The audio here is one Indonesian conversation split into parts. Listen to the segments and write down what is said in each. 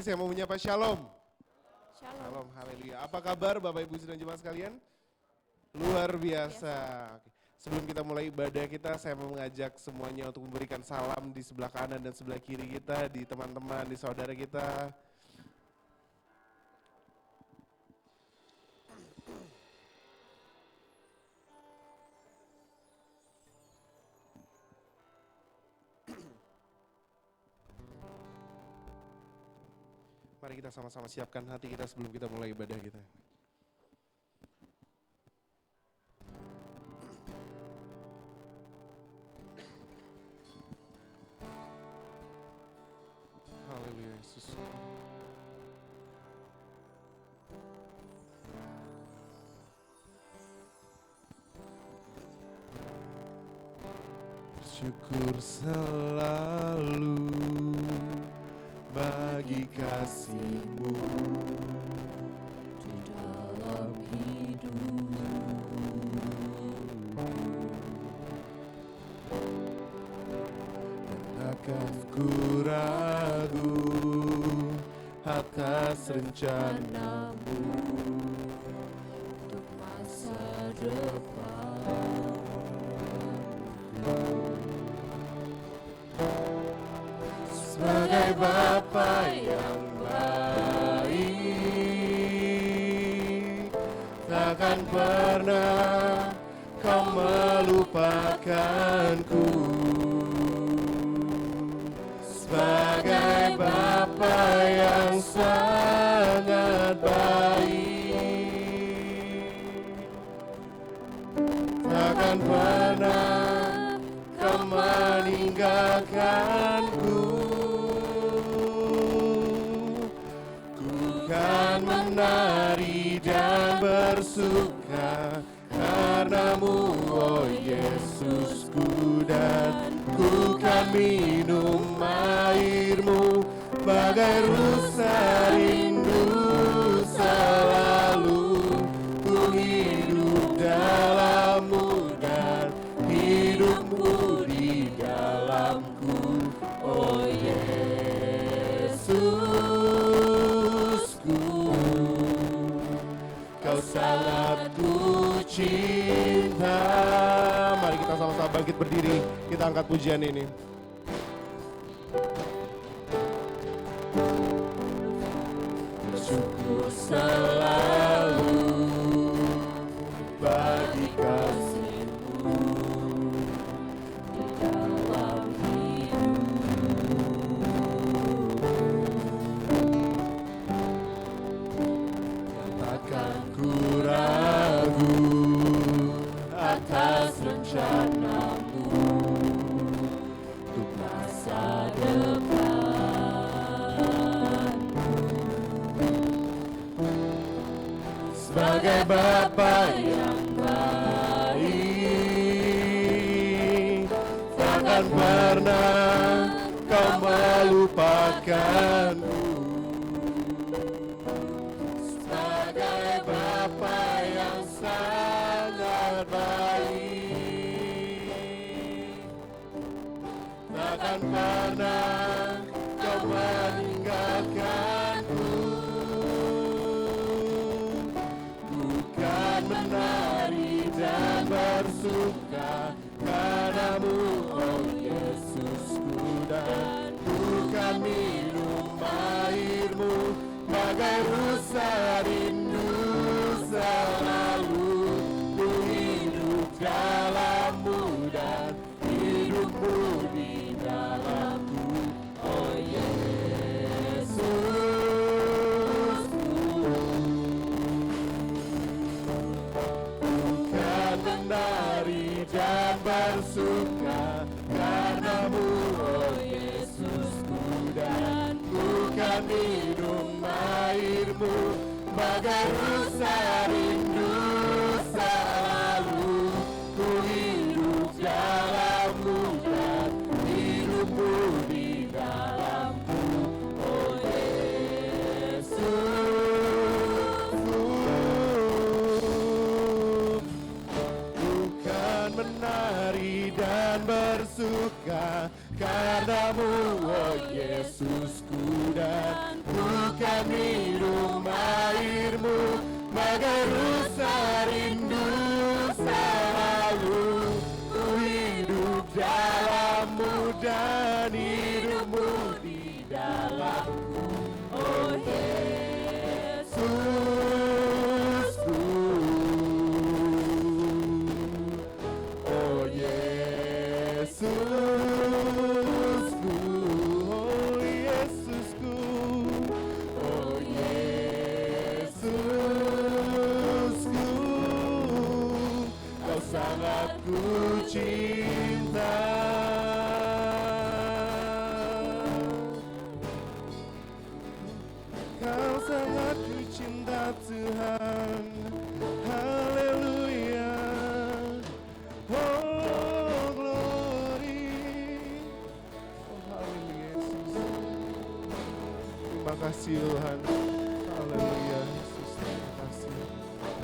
Saya mau menyapa Shalom. Shalom. Shalom, haleluya. Apa kabar Bapak Ibu dan jemaat sekalian? Luar biasa. Oke. Sebelum kita mulai ibadah kita, saya mau mengajak semuanya untuk memberikan salam di sebelah kanan dan sebelah kiri kita, di teman-teman, di saudara kita. Mari kita sama-sama siapkan hati kita sebelum kita mulai ibadah kita. Haleluya Yesus. Bersyukur selalu bagi kasih-Mu di dalam hidup. Dan akan ku ragu atas rencana-Mu untuk masa depan. Sebagai Bapa yang baik, takkan pernah Kau melupakanku. Sebagai Bapa yang sangat baik, takkan pernah Kau meninggalkanku. Kan menari dan bersuka karena-Mu, oh Yesusku, dan ku kan minum air-Mu bagai rusa rindu selalu. Ku hidup dalam-Mu dan hidup-Mu di dalamku, oh Yesus. Kau sangat ku cinta. Mari kita sama-sama bangkit berdiri, kita angkat pujian ini. Bersyukur selalu bagi kasih-Mu di dalam ku ragu atas rencana-Mu untuk masa depan. Sebagai Bapa yang baik, takkan pernah Kau melupakanku. Takkan pernah Kau meninggalkanku. Bukan menari dan bersuka karena-Mu, oh Yesusku, dan bukan minum air-Mu bagai rusa rindu selalu. Ku hidup dalam-Mu dan hidup-Mu di dalamku, oh Yesus. Bukan menari dan bersuka karena-Mu, oh Yesusku, dan bukan minum air-Mu bagai rusa rindu selalu. Ku hidup dalam-Mu dan hidup-Mu di dalamku, oh Yesus. Bukan menari dan bersuka karena-Mu, oh Yesusku, dan dan minum airmu, mengerus rindu selalu. Ku hidup dalammu dan hidupmu di dalamku. Oh Yesusku, oh Yesusku, oh Yesusku, oh Yesusku, Kau sangat ku cinta. Kau sangat ku cinta Tuhan. Haleluya. Oh glory. Oh haleluya Yesus. Terima kasih Tuhan. Haleluya Yesus. Terima kasih.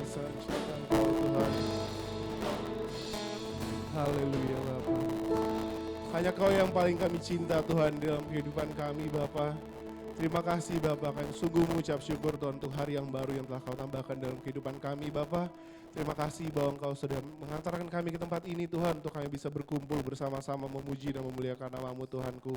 Bisa cinta Engkau Tuhan. Haleluya Bapa. Hanya Kau yang paling kami cinta Tuhan dalam kehidupan kami Bapa. Terima kasih Bapak, kami sungguh mengucap syukur Tuhan untuk hari yang baru yang telah Kau tambahkan dalam kehidupan kami Bapak. Terima kasih bahwa Engkau sudah mengantarkan kami ke tempat ini Tuhan, untuk kami bisa berkumpul bersama-sama memuji dan memuliakan nama-Mu Tuhanku.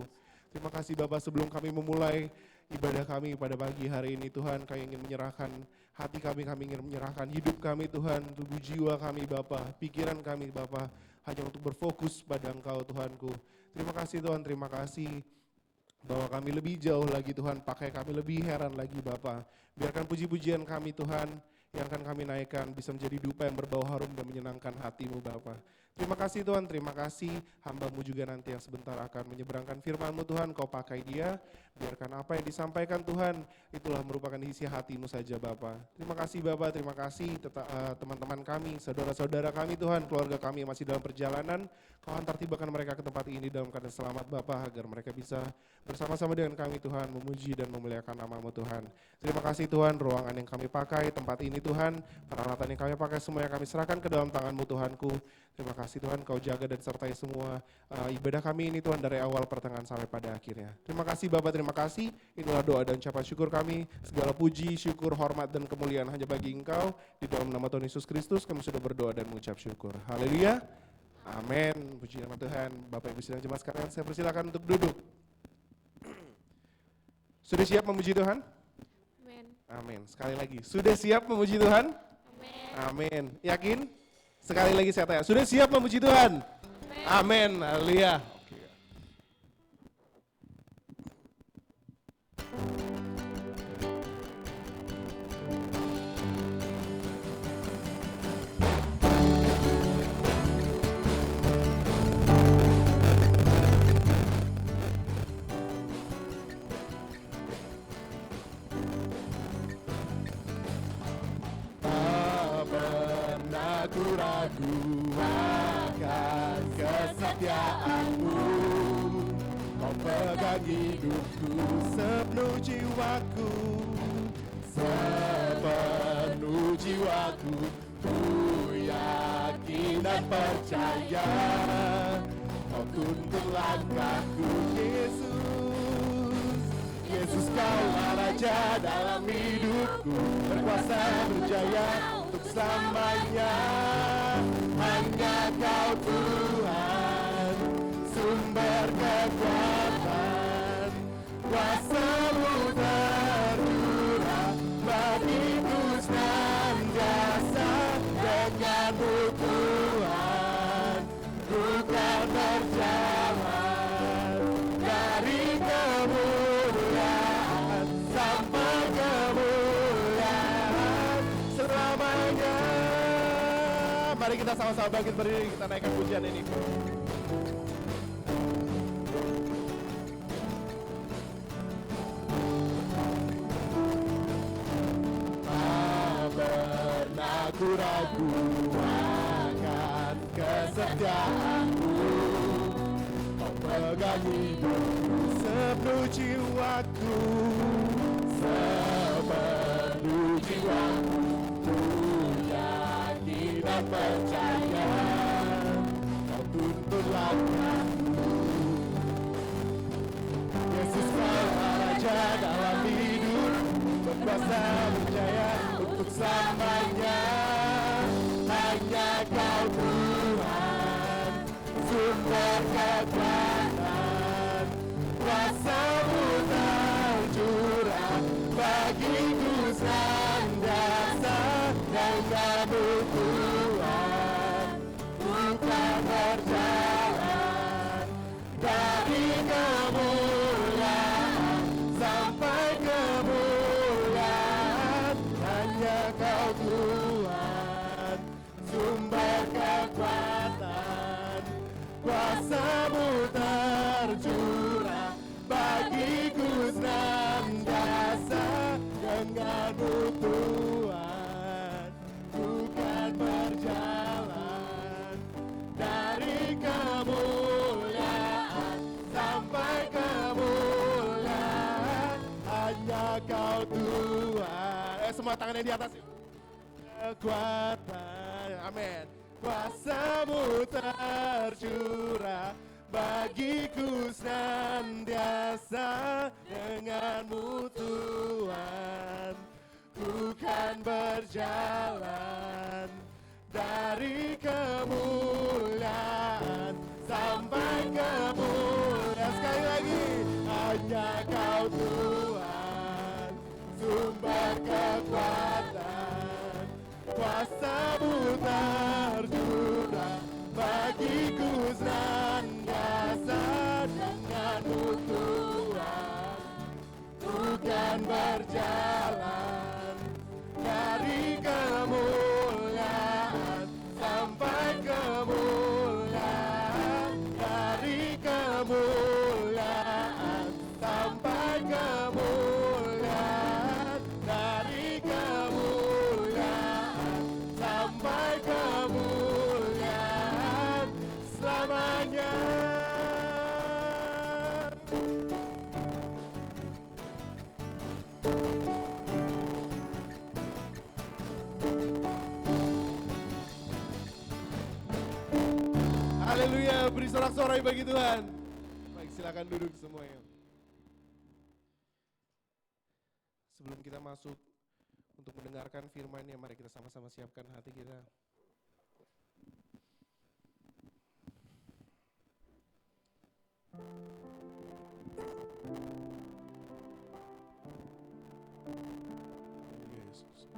Terima kasih Bapak, sebelum kami memulai ibadah kami pada pagi hari ini Tuhan, kami ingin menyerahkan hati kami ingin menyerahkan hidup kami Tuhan, tubuh jiwa kami Bapak, pikiran kami Bapak, hanya untuk berfokus pada Engkau Tuhanku. Terima kasih Tuhan, terima kasih bahwa kami lebih jauh lagi Tuhan, pakai kami lebih heran lagi Bapa. Biarkan puji-pujian kami Tuhan yang akan kami naikkan bisa menjadi dupa yang berbau harum dan menyenangkan hati-Mu Bapa. Terima kasih Tuhan, terima kasih hamba-Mu juga nanti yang sebentar akan menyeberangkan firman-Mu Tuhan, Kau pakai dia, biarkan apa yang disampaikan Tuhan, itulah merupakan isi hati-Mu saja Bapa. Terima kasih Bapa, terima kasih teman-teman kami, saudara-saudara kami Tuhan, keluarga kami yang masih dalam perjalanan, Kau antar tibakan mereka ke tempat ini dalam keadaan selamat Bapa, agar mereka bisa bersama-sama dengan kami Tuhan, memuji dan memuliakan nama-Mu Tuhan. Terima kasih Tuhan, ruangan yang kami pakai, tempat ini Tuhan, peralatan yang kami pakai semua yang kami serahkan ke dalam tangan-Mu Tuhanku. Terima kasih Tuhan, Kau jaga dan sertai semua ibadah kami ini Tuhan, dari awal pertengahan sampai pada akhirnya. Terima kasih Bapak, terima kasih. Inilah doa dan ucapan syukur kami. Segala puji, syukur, hormat, dan kemuliaan hanya bagi Engkau. Di dalam nama Tuhan Yesus Kristus kami sudah berdoa dan mengucap syukur. Haleluya. Amin. Puji nama Tuhan. Bapak Ibu sidang jemaat sekalian, saya persilakan untuk duduk. Sudah siap memuji Tuhan? Amin. Amin. Sekali lagi, sudah siap memuji Tuhan? Amin. Amin. Yakin? Sekali lagi saya tanya, sudah siap memuji Tuhan? Amin. Haleluya. Ragu akan kesetiaan-Mu, Kau pegang hidupku sepenuh jiwaku, sepenuh jiwaku. Ku yakin dan percaya Kau tuntun langkahku Yesus. Yesus Kaulah Raja dalam hidupku, berkuasa berjaya untuk selamanya. Hanya Kau Tuhan, sumber kekuatan, kuasa-Mu tercurah bagiku senantiasa. Dengan-Mu Tuhan, ku kan berjalan dari kemuliaan sampai kemuliaan selamanya. Mari kita sama-sama bangkit berdiri, kita naikkan pujian ini. Tak pernah ku ragu akan kesetiaan-Mu, Kau pegang hidupku sepenuh jiwaku, sepenuh jiwaku. Dan percaya Kau tuntun langkahku. Yesus Kaulah Raja dalam hidupku, kuasa berjaya untuk selamanya. Hanya Kau Tuhan, sumber kekuatan, kuasa-Mu tercurah bagiku senantiasa. Denganmu Tuhan, bukan berjalan dari kemuliaan sampai kemuliaan. Hanya Kau Tuhan, sumber kekuatan, kuasa-Mu tercurah bagiku senantiasa. Denganmu Tuhan, bukan berjalan dari kemuliaan sampai kemuliaan. Hanya Kau Tuhan. Semua tangannya di atas. Kekuatan, amin. Kuasa-Mu tercurah bagiku senantiasa. Denganmu Tuhan, bukan berjalan dari kemuliaan sampai kemuliaan. Sekali lagi, hanya Kau Tuhan, sumber kekuatan, kuasa-Mu tercurah bagiku senantiasa. Denganmu Tuhan, bukan berjalan dari kemuliaan sampai kemuliaan, dari kemuliaan sampai kemuliaan, dari kemuliaan sampai kemuliaan selamanya. Haleluya, beri sorak-sorai bagi Tuhan. Baik, silakan duduk semuanya. Sebelum kita masuk untuk mendengarkan firman-Nya, mari kita sama-sama siapkan hati kita. Yesus.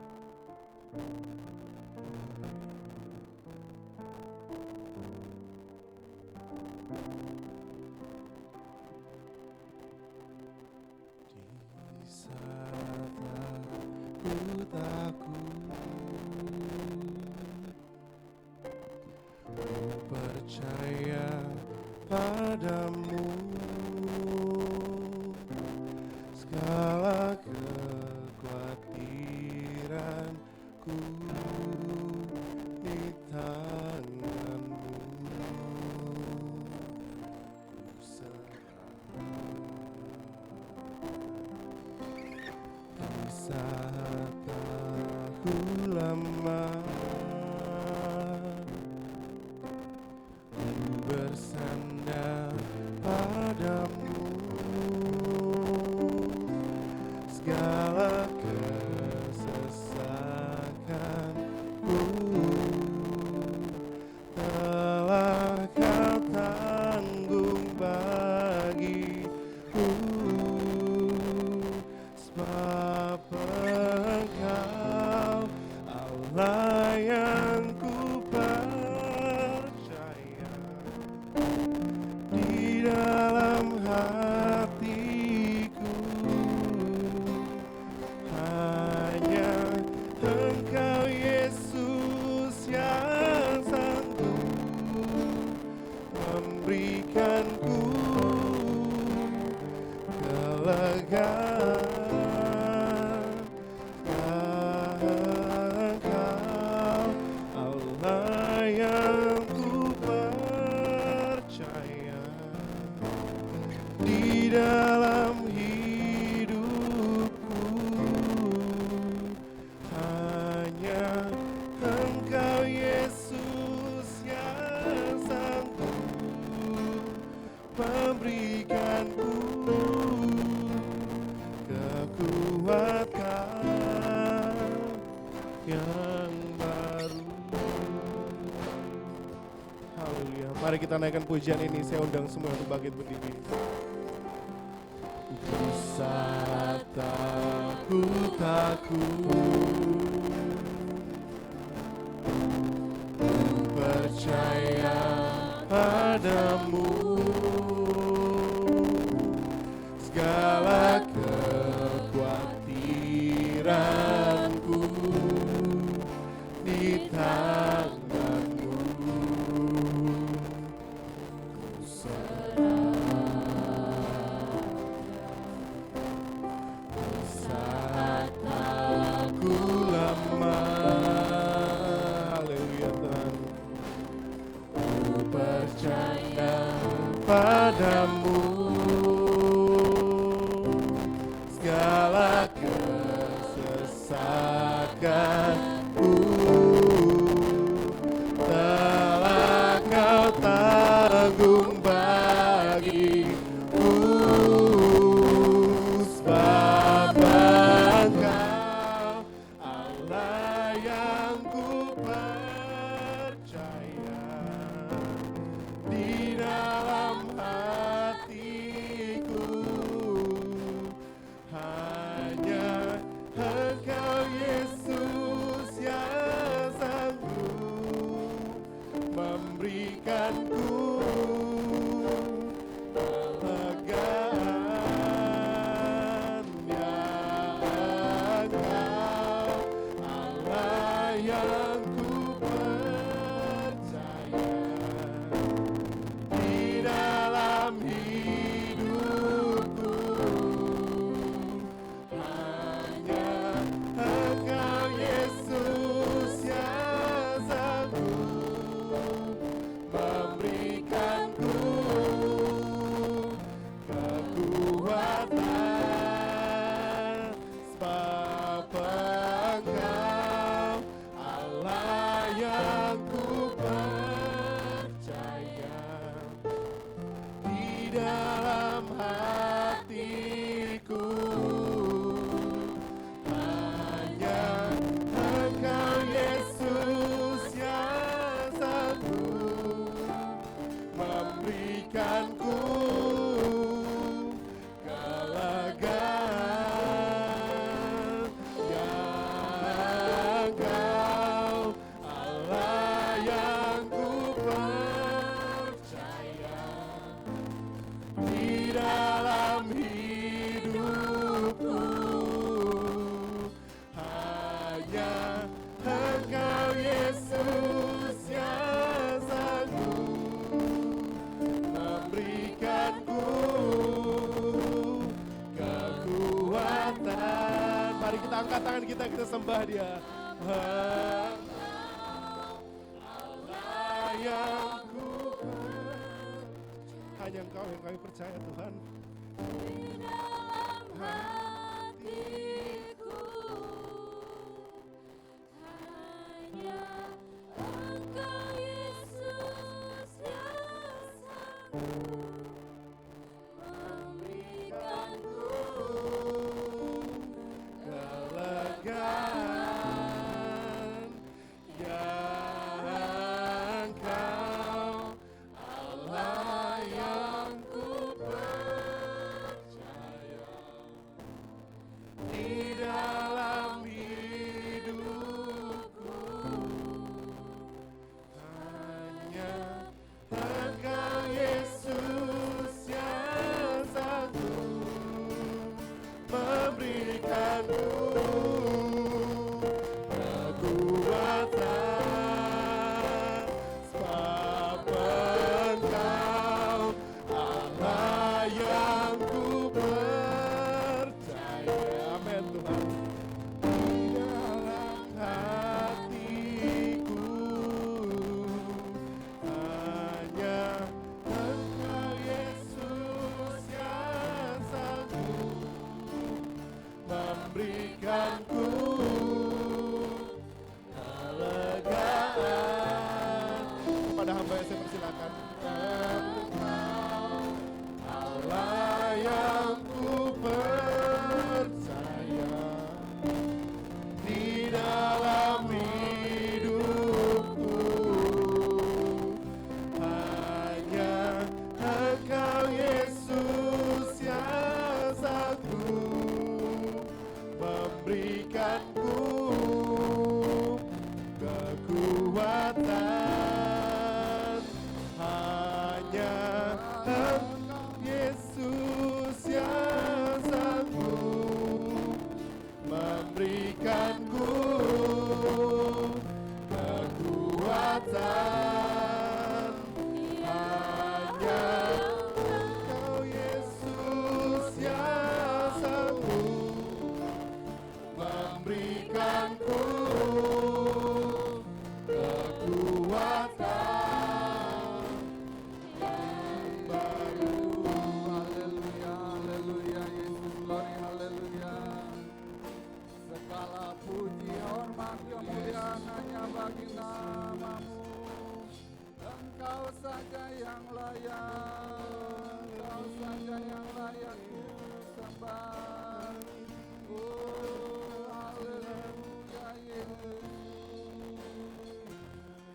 Di saat aku takut, ku percaya padamu. Segala kekhawatiranku di tangan-Mu. Ku serahkan. Di saat aku lemah, ku bersandar padamu. Segala kesesakanku telah Kau tanggung bagiku. Sebab Engkau Allah yang ku percaya. Di dalam hatiku hanya Engkau Yesus yang sanggup memberikanku kelegaan. Engkau Allah yang ku percaya. Di dalam hidupku hanya Engkau Yesus yang sanggup memberikanku Haleluya. Mari kita naikkan pujian ini. Saya undang semua untuk bangkit berdiri. Di saat aku takut, ku percaya padamu. Segala kekhawatiranku di tanganmu. Ku serahkan saat aku lemah. Haleluya Tuhan. Ku percaya padamu. Segala kesesakanku telah kau tanggung bagiku. Sebab Engkau Allah yang ku percaya, di dalam hatiku hanya Engkau Yesus yang sanggup memberikanku kelegaan. Ya Engkau Allah yang ku percaya, di dalam hidupku hanya Engkau Yesus yang sanggup memberikanku kekuatan. Sebab Engkau Allah yang ku percaya, di dalam hatiku hanya Engkau Yesus yang sanggup memberikanku kelegaan. Ya Engkau Allah yang ku percaya, di dalam hidupku hanya Engkau Yesus yang sanggup memberikanku kekuatan. Mari kita angkat tangan kita sembah Dia. Allah yang ku percaya, hanya Engkau yang kami percaya Tuhan. Di dalam hatiku hanya Engkau Yesus yang sanggup memberikanku kelegaan. Ya Engkau Allah yang ku percaya, di dalam hidupku hanya Engkau Yesus yang sanggup memberikanku kekuatan. Sebab Engkau Allah yang ku percaya. Amin Tuhan. Di dalam hatiku hanya Engkau Yesus yang sanggup memberikanku kelegaan. kekuatan, hanya Engkau Yesus yang sanggup memberikanku kekuatan, hanya Engkau Yesus yang sanggup memberikanku kekuatan yang baru. Haleluya, haleluya, Yesus, glory, haleluya. Segala puji, hormat, kemuliaan hanya bagi nama-Mu. Engkau saja yang layak, Engkau saja yang layak ku sembah. Oh, haleluya, Yesus.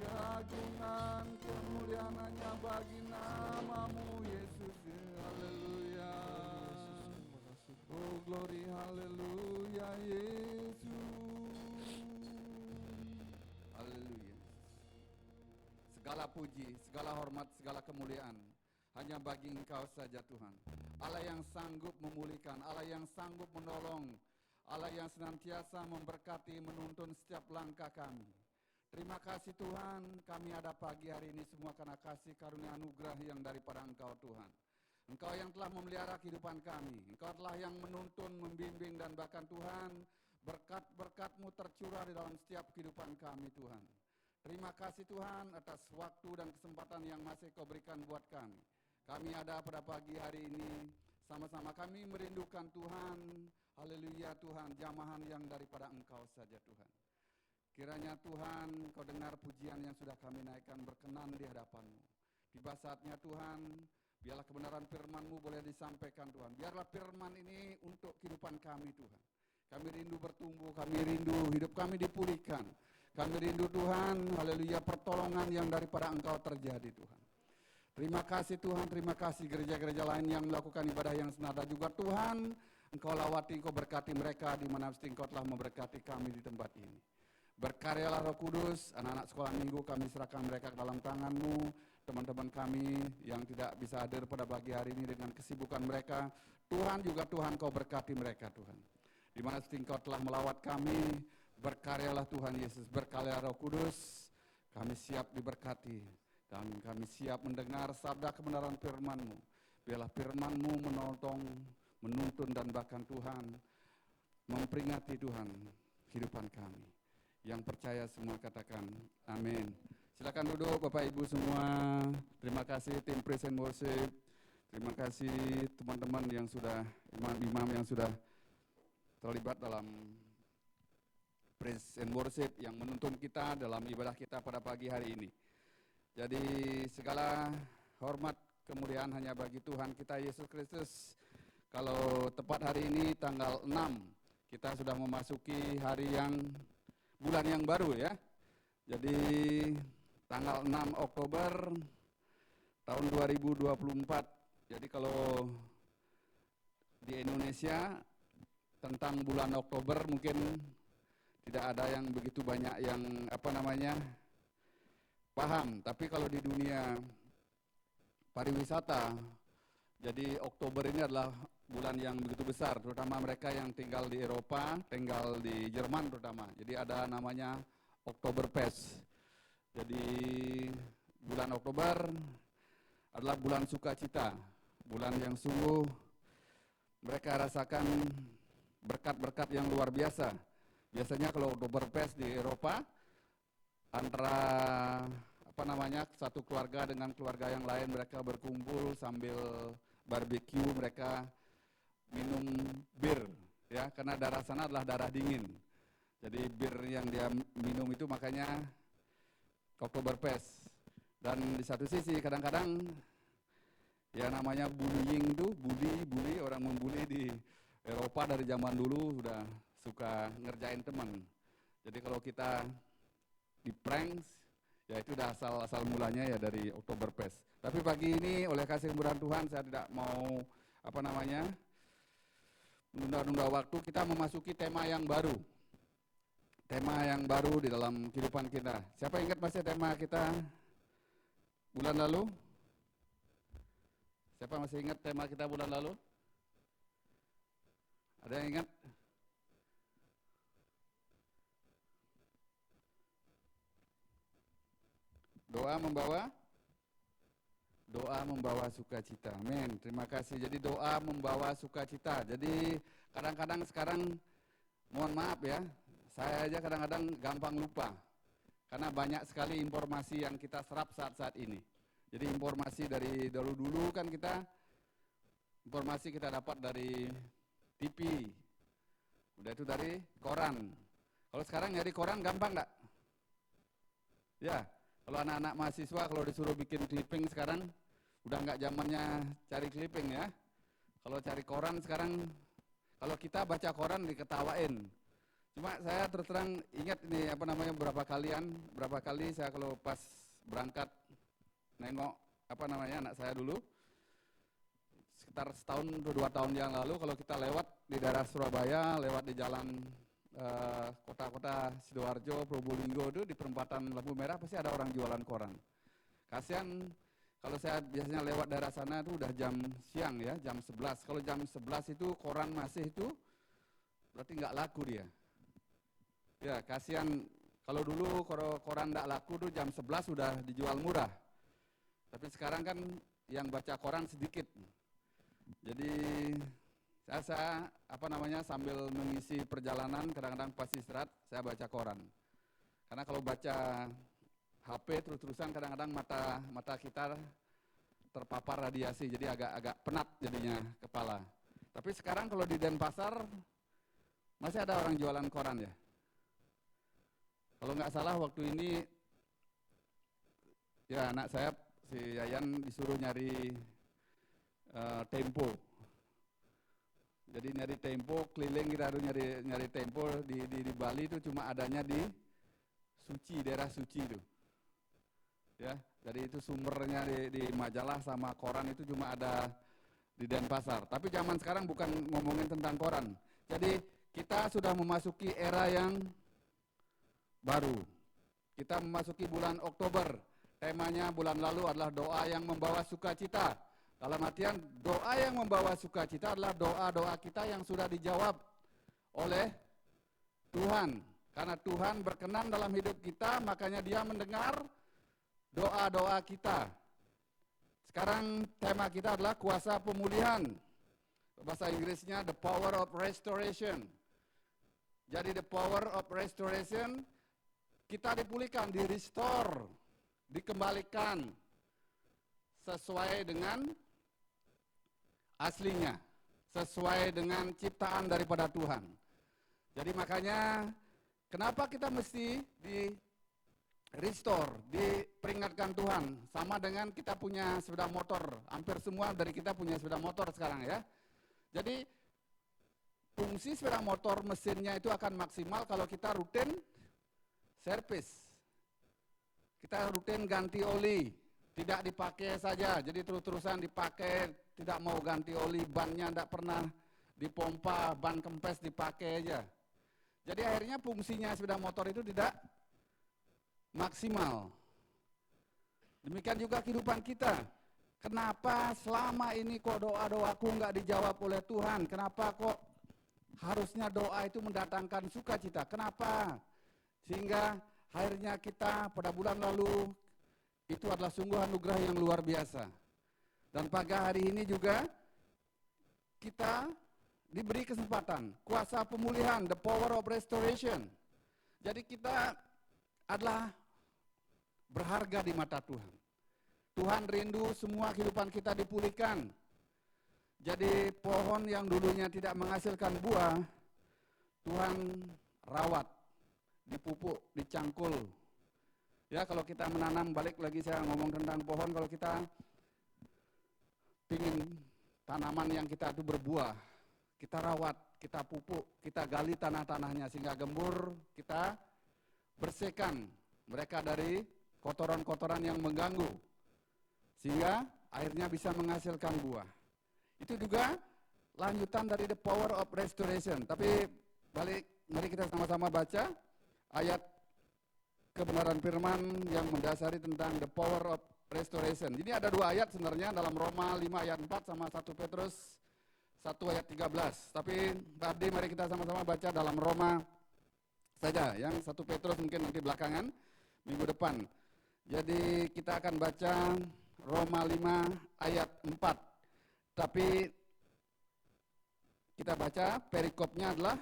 Keagungan, kemuliaan hanya bagi nama-Mu, Yesus. Haleluya. Oh, glory, haleluya, Yesus. Haleluya. Segala puji, segala hormat, segala kemuliaan hanya bagi Engkau saja, Tuhan. Allah yang sanggup memulihkan, Allah yang sanggup menolong, Allah yang senantiasa memberkati, menuntun setiap langkah kami. Terima kasih Tuhan, kami ada pagi hari ini semua karena kasih karunia anugerah yang daripada Engkau, Tuhan. Engkau yang telah memelihara kehidupan kami, Engkau telah yang menuntun, membimbing, dan bahkan Tuhan, berkat-berkat-Mu tercurah di dalam setiap kehidupan kami, Tuhan. Terima kasih Tuhan atas waktu dan kesempatan yang masih Kau berikan buat kami. Kami ada pada pagi hari ini, sama-sama kami merindukan Tuhan, haleluya Tuhan, jamahan yang daripada Engkau saja Tuhan. Kiranya Tuhan, Kau dengar pujian yang sudah kami naikkan berkenan di hadapan-Mu. Tiba saatnya Tuhan, biarlah kebenaran firman-Mu boleh disampaikan Tuhan. Biarlah firman ini untuk kehidupan kami Tuhan. Kami rindu bertumbuh, kami rindu hidup kami dipulihkan. Kami rindu Tuhan, haleluya, pertolongan yang daripada Engkau terjadi Tuhan. Terima kasih Tuhan, terima kasih gereja-gereja lain yang melakukan ibadah yang senada juga Tuhan. Engkau lawati, Engkau berkati mereka di mana mesti Engkau telah memberkati kami di tempat ini. Berkaryalah Roh Kudus, anak-anak sekolah minggu kami serahkan mereka ke dalam tangan-Mu. Teman-teman kami yang tidak bisa hadir pada pagi hari ini dengan kesibukan mereka, Tuhan juga Tuhan Kau berkati mereka Tuhan. Di mana mesti Engkau telah melawat kami, berkaryalah Tuhan Yesus, berkaryalah Roh Kudus, kami siap diberkati dan kami siap mendengar sabda kebenaran firman-Mu. Biarlah firman-Mu menolong, menuntun dan bahkan Tuhan memperingati Tuhan kehidupan kami. Yang percaya semua katakan amin. Silakan duduk Bapak Ibu semua. Terima kasih tim Praise and Worship. Terima kasih teman-teman yang sudah, imam-imam yang sudah terlibat dalam Praise and Worship yang menuntun kita dalam ibadah kita pada pagi hari ini. Jadi segala hormat kemuliaan hanya bagi Tuhan kita Yesus Kristus. Kalau tepat hari ini tanggal 6, kita sudah memasuki bulan yang baru ya. Jadi tanggal 6 Oktober tahun 2024. Jadi kalau di Indonesia tentang bulan Oktober mungkin tidak ada yang begitu banyak yang paham. Tapi kalau di dunia pariwisata, jadi Oktober ini adalah bulan yang begitu besar, terutama mereka yang tinggal di Eropa, tinggal di Jerman terutama. Jadi ada namanya Oktoberfest. Jadi bulan Oktober adalah bulan sukacita, bulan yang sungguh mereka rasakan berkat-berkat yang luar biasa. Biasanya kalau Oktoberfest di Eropa, antara satu keluarga dengan keluarga yang lain mereka berkumpul sambil barbecue, mereka minum bir ya, karena darah sana adalah darah dingin. Jadi bir yang dia minum itu makanya Oktoberfest. Dan di satu sisi kadang-kadang ya namanya bullying tuh, bully orang membuli di Eropa dari zaman dulu sudah suka ngerjain teman. Jadi kalau kita di prank ya itu udah asal mulanya ya dari Oktoberfest. Tapi pagi ini oleh kasih kemurahan Tuhan saya tidak mau menunda-nunda waktu, kita memasuki tema yang baru. tema yang baru di dalam kehidupan kita. Siapa ingat masih tema kita bulan lalu? Siapa masih ingat tema kita bulan lalu? Ada yang ingat? Doa membawa sukacita. Amin. Terima kasih. Jadi doa membawa sukacita. Jadi kadang-kadang sekarang, mohon maaf ya, saya aja kadang-kadang gampang lupa. Karena banyak sekali informasi yang kita serap saat-saat ini. Jadi informasi dari dulu-dulu kan informasi kita dapat dari TV. Udah itu dari koran. Kalau sekarang nyari koran gampang nggak? Ya, kalau anak-anak mahasiswa kalau disuruh bikin clipping sekarang, udah nggak zamannya cari clipping ya. Kalau cari koran sekarang, kalau kita baca koran diketawain. Cuma saya terus terang ingat ini berapa kali saya kalau pas berangkat nengok anak saya dulu, sekitar setahun atau 2 tahun yang lalu kalau kita lewat di daerah Surabaya, lewat di jalan kota-kota Sidoarjo, Probolinggo itu di perempatan lampu merah pasti ada orang jualan koran. Kasihan kalau saya biasanya lewat daerah sana itu udah jam siang ya, jam 11. Kalau jam 11 itu koran masih itu berarti nggak laku dia. Ya kasihan kalau dulu koran nggak laku tuh jam 11 sudah dijual murah. Tapi sekarang kan yang baca koran sedikit. Jadi saya sambil mengisi perjalanan kadang-kadang pas istirahat saya baca koran. Karena kalau baca HP terus-terusan kadang-kadang mata kita terpapar radiasi jadi agak penat jadinya kepala. Tapi sekarang kalau di Denpasar masih ada orang jualan koran ya. Kalau nggak salah waktu ini ya anak saya si Yayan disuruh nyari Tempo. Jadi nyari Tempo, keliling kita harus nyari Tempo di Bali itu cuma adanya di Suci, daerah Suci itu. Ya, jadi itu sumbernya di majalah sama koran itu cuma ada di Denpasar. Tapi zaman sekarang bukan ngomongin tentang koran. Jadi kita sudah memasuki era yang baru. Kita memasuki bulan Oktober. Temanya bulan lalu adalah doa yang membawa sukacita. Dalam artian doa yang membawa sukacita adalah doa-doa kita yang sudah dijawab oleh Tuhan. Karena Tuhan berkenan dalam hidup kita, makanya Dia mendengar doa-doa kita. Sekarang tema kita adalah kuasa pemulihan. Bahasa Inggrisnya the power of restoration. Jadi the power of restoration, kita dipulihkan, di-restore, dikembalikan sesuai dengan aslinya, sesuai dengan ciptaan daripada Tuhan. Jadi makanya kenapa kita mesti di-restore, diperingatkan Tuhan. Sama dengan kita punya sepeda motor, hampir semua dari kita punya sepeda motor sekarang ya. Jadi fungsi sepeda motor mesinnya itu akan maksimal kalau kita rutin servis. Kita rutin ganti oli, tidak dipakai saja, jadi terus-terusan dipakai, tidak mau ganti oli, bannya tidak pernah dipompa, ban kempes dipakai aja. Jadi akhirnya fungsinya sepeda motor itu tidak maksimal. Demikian juga kehidupan kita. Kenapa selama ini kok doa-doaku nggak dijawab oleh Tuhan? Kenapa kok harusnya doa itu mendatangkan sukacita? Kenapa? Sehingga akhirnya kita pada bulan lalu itu adalah sungguh anugerah yang luar biasa. Dan pada hari ini juga kita diberi kesempatan, kuasa pemulihan, the power of restoration. Jadi kita adalah berharga di mata Tuhan. Tuhan rindu semua kehidupan kita dipulihkan. Jadi pohon yang dulunya tidak menghasilkan buah, Tuhan rawat, dipupuk, dicangkul. Ya kalau kita menanam, balik lagi saya ngomong tentang pohon, kalau kita ingin tanaman yang kita itu berbuah, kita rawat, kita pupuk, kita gali tanah-tanahnya sehingga gembur, kita bersihkan mereka dari kotoran-kotoran yang mengganggu. Sehingga akhirnya bisa menghasilkan buah. Itu juga lanjutan dari the power of restoration. Tapi balik, mari kita sama-sama baca ayat kebenaran firman yang mendasari tentang the power of restoration. Ini ada 2 ayat sebenarnya dalam Roma 5 ayat 4 sama 1 Petrus 1 ayat 13. Tapi Pak Abdi, mari kita sama-sama baca dalam Roma saja. Yang 1 Petrus mungkin nanti belakangan, minggu depan. Jadi kita akan baca Roma 5 ayat 4. Tapi kita baca perikopnya adalah,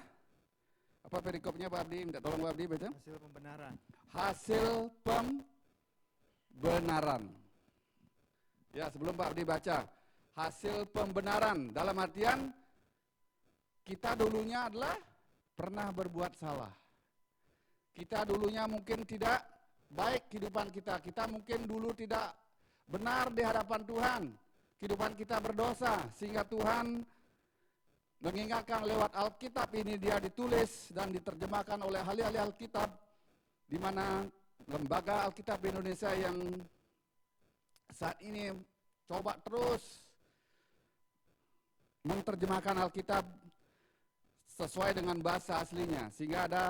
apa perikopnya Pak Abdi? Minta tolong Pak Abdi baca. Hasil pembenaran. Hasil pembenaran. Ya, sebelum Pak Abdi baca, hasil pembenaran dalam artian kita dulunya adalah pernah berbuat salah. Kita dulunya mungkin tidak baik kehidupan kita. Kita mungkin dulu tidak benar di hadapan Tuhan. Kehidupan kita berdosa sehingga Tuhan mengingatkan lewat Alkitab ini, dia ditulis dan diterjemahkan oleh ahli-ahli Alkitab, di mana lembaga Alkitab Indonesia yang saat ini coba terus menerjemahkan Alkitab sesuai dengan bahasa aslinya, sehingga ada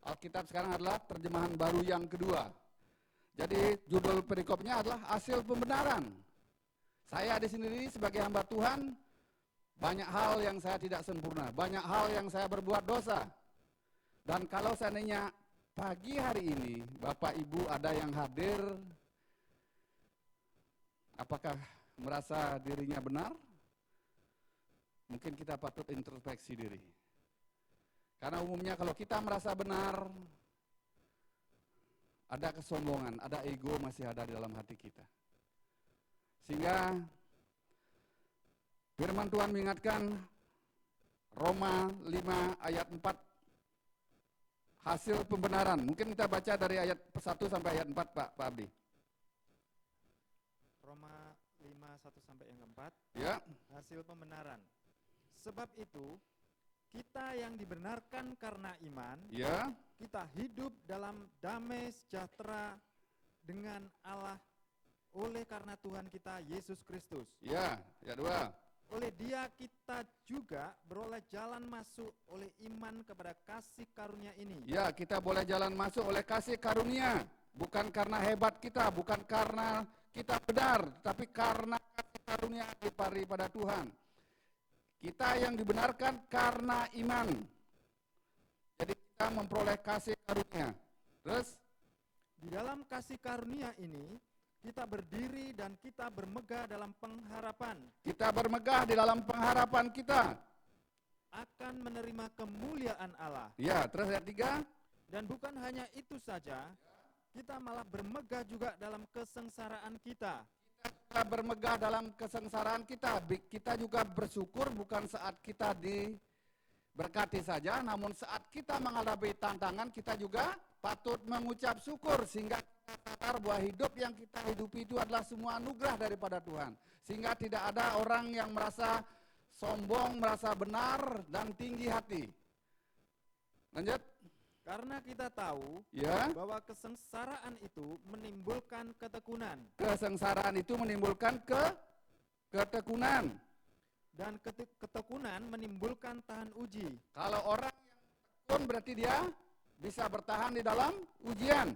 Alkitab sekarang adalah terjemahan baru yang kedua. Jadi judul perikopnya adalah hasil pembenaran. Saya di sini sebagai hamba Tuhan, banyak hal yang saya tidak sempurna, banyak hal yang saya berbuat dosa. Dan kalau seandainya pagi hari ini Bapak Ibu ada yang hadir, apakah merasa dirinya benar? Mungkin kita patut introspeksi diri. Karena umumnya kalau kita merasa benar, ada kesombongan, ada ego masih ada di dalam hati kita. Sehingga firman Tuhan mengingatkan Roma 5 ayat 4, hasil pembenaran. Mungkin kita baca dari ayat 1 sampai ayat 4 Pak Abdi. Roma 5, 1 sampai yang keempat. Ya. Hasil pembenaran. Sebab itu, kita yang dibenarkan karena iman, Ya. kita hidup dalam damai sejahtera dengan Allah oleh karena Tuhan kita Yesus Kristus. Ya, ayat 2. Oleh Dia kita juga beroleh jalan masuk oleh iman kepada kasih karunia ini. Ya, kita boleh jalan masuk oleh kasih karunia, bukan karena hebat kita, bukan karena kita benar, tapi karena kasih karunia daripada Tuhan. Kita yang dibenarkan karena iman. Jadi kita memperoleh kasih karunia. Terus Di dalam kasih karunia ini, kita berdiri dan kita bermegah dalam pengharapan kita bermegah di dalam pengharapan kita. akan menerima kemuliaan Allah. Ya, terus ayat 3. Dan bukan hanya itu saja, kita malah bermegah juga dalam kesengsaraan kita. Kita bermegah dalam kesengsaraan kita. Kita juga bersyukur bukan saat kita diberkati saja, namun saat kita menghadapi tantangan kita juga patut mengucap syukur, sehingga kita sadar bahwa hidup yang kita hidupi itu adalah semua anugerah daripada Tuhan. Sehingga tidak ada orang yang merasa sombong, merasa benar dan tinggi hati. Lanjut. Karena kita tahu Ya. bahwa kesengsaraan itu menimbulkan ketekunan, Kesengsaraan itu menimbulkan ketekunan. dan ketekunan menimbulkan tahan uji, Kalau orang yang tekun berarti dia bisa bertahan di dalam ujian.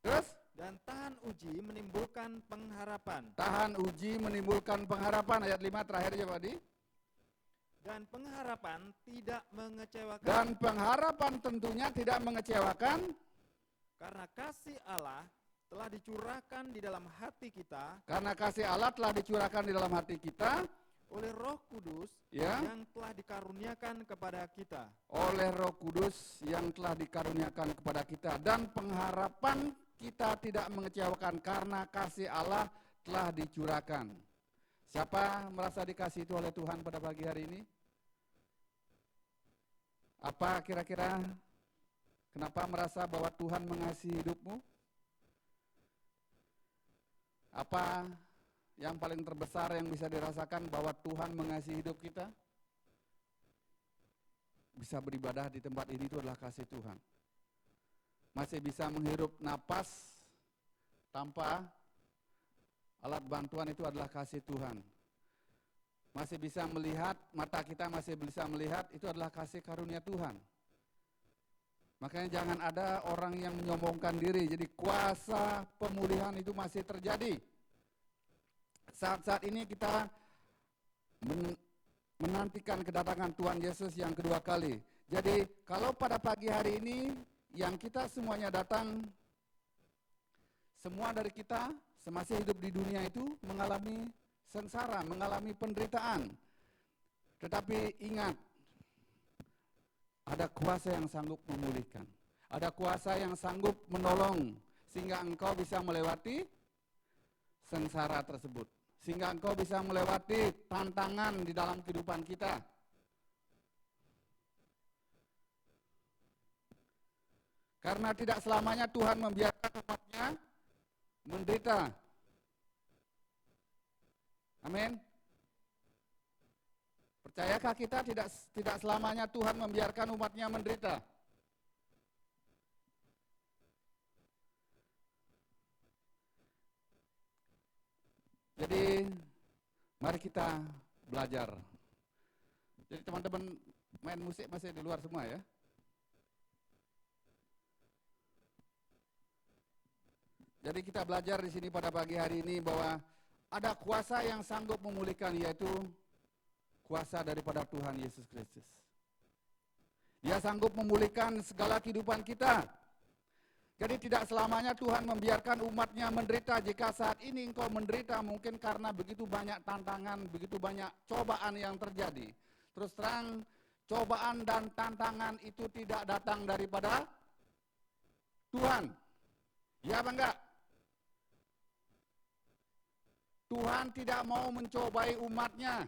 Terus dan tahan uji menimbulkan pengharapan, tahan uji menimbulkan pengharapan. Ayat 5 terakhir ya Pak Di. dan pengharapan tidak mengecewakan. Dan pengharapan tentunya tidak mengecewakan, Karena kasih Allah telah dicurahkan di dalam hati kita karena kasih Allah telah dicurahkan di dalam hati kita oleh Roh Kudus ya, yang telah dikaruniakan kepada kita. oleh Roh Kudus yang telah dikaruniakan kepada kita. Dan pengharapan kita tidak mengecewakan karena kasih Allah telah dicurahkan. Siapa merasa dikasih itu oleh Tuhan pada pagi hari ini? Apa kira-kira kenapa merasa bahwa Tuhan mengasihi hidupmu? Apa yang paling terbesar yang bisa dirasakan bahwa Tuhan mengasihi hidup kita? Bisa beribadah di tempat ini itu adalah kasih Tuhan. Masih bisa menghirup napas tanpa alat bantuan itu adalah kasih Tuhan. Masih bisa melihat, mata kita masih bisa melihat, itu adalah kasih karunia Tuhan. Makanya jangan ada orang yang menyombongkan diri. Jadi kuasa pemulihan itu masih terjadi. Saat-saat ini kita menantikan kedatangan Tuhan Yesus yang kedua kali. Jadi kalau pada pagi hari ini yang kita semuanya datang, semua dari kita semasa hidup di dunia itu mengalami sengsara, mengalami penderitaan. Tetapi ingat, ada kuasa yang sanggup memulihkan. Ada kuasa yang sanggup menolong sehingga engkau bisa melewati sengsara tersebut. Sehingga engkau bisa melewati tantangan di dalam kehidupan kita. Karena tidak selamanya Tuhan membiarkan umatnya menderita. Amin. Percayakah kita tidak selamanya Tuhan membiarkan umatnya menderita? Jadi mari kita belajar. Jadi teman-teman main musik masih di luar semua ya. Jadi kita belajar di sini pada pagi hari ini bahwa ada kuasa yang sanggup memulihkan, yaitu kuasa daripada Tuhan Yesus Kristus. Dia sanggup memulihkan segala kehidupan kita. Jadi tidak selamanya Tuhan membiarkan umatnya menderita. Jika saat ini engkau menderita mungkin karena begitu banyak tantangan, begitu banyak cobaan yang terjadi. Terus terang, cobaan dan tantangan itu tidak datang daripada Tuhan. Ya apa enggak? Tuhan tidak mau mencobai umatnya.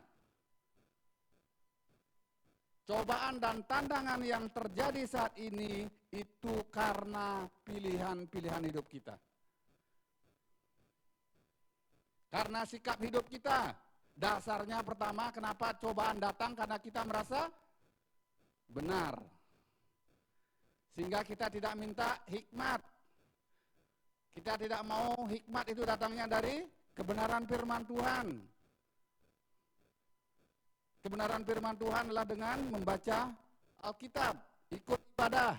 Cobaan dan tantangan yang terjadi saat ini itu karena pilihan-pilihan hidup kita. Karena sikap hidup kita. Dasarnya pertama, kenapa cobaan datang? Karena kita merasa benar. Sehingga kita tidak minta hikmat. Kita tidak mau hikmat itu datangnya dari kebenaran firman Tuhan. Kebenaran firman Tuhan adalah dengan membaca Alkitab, ikut ibadah.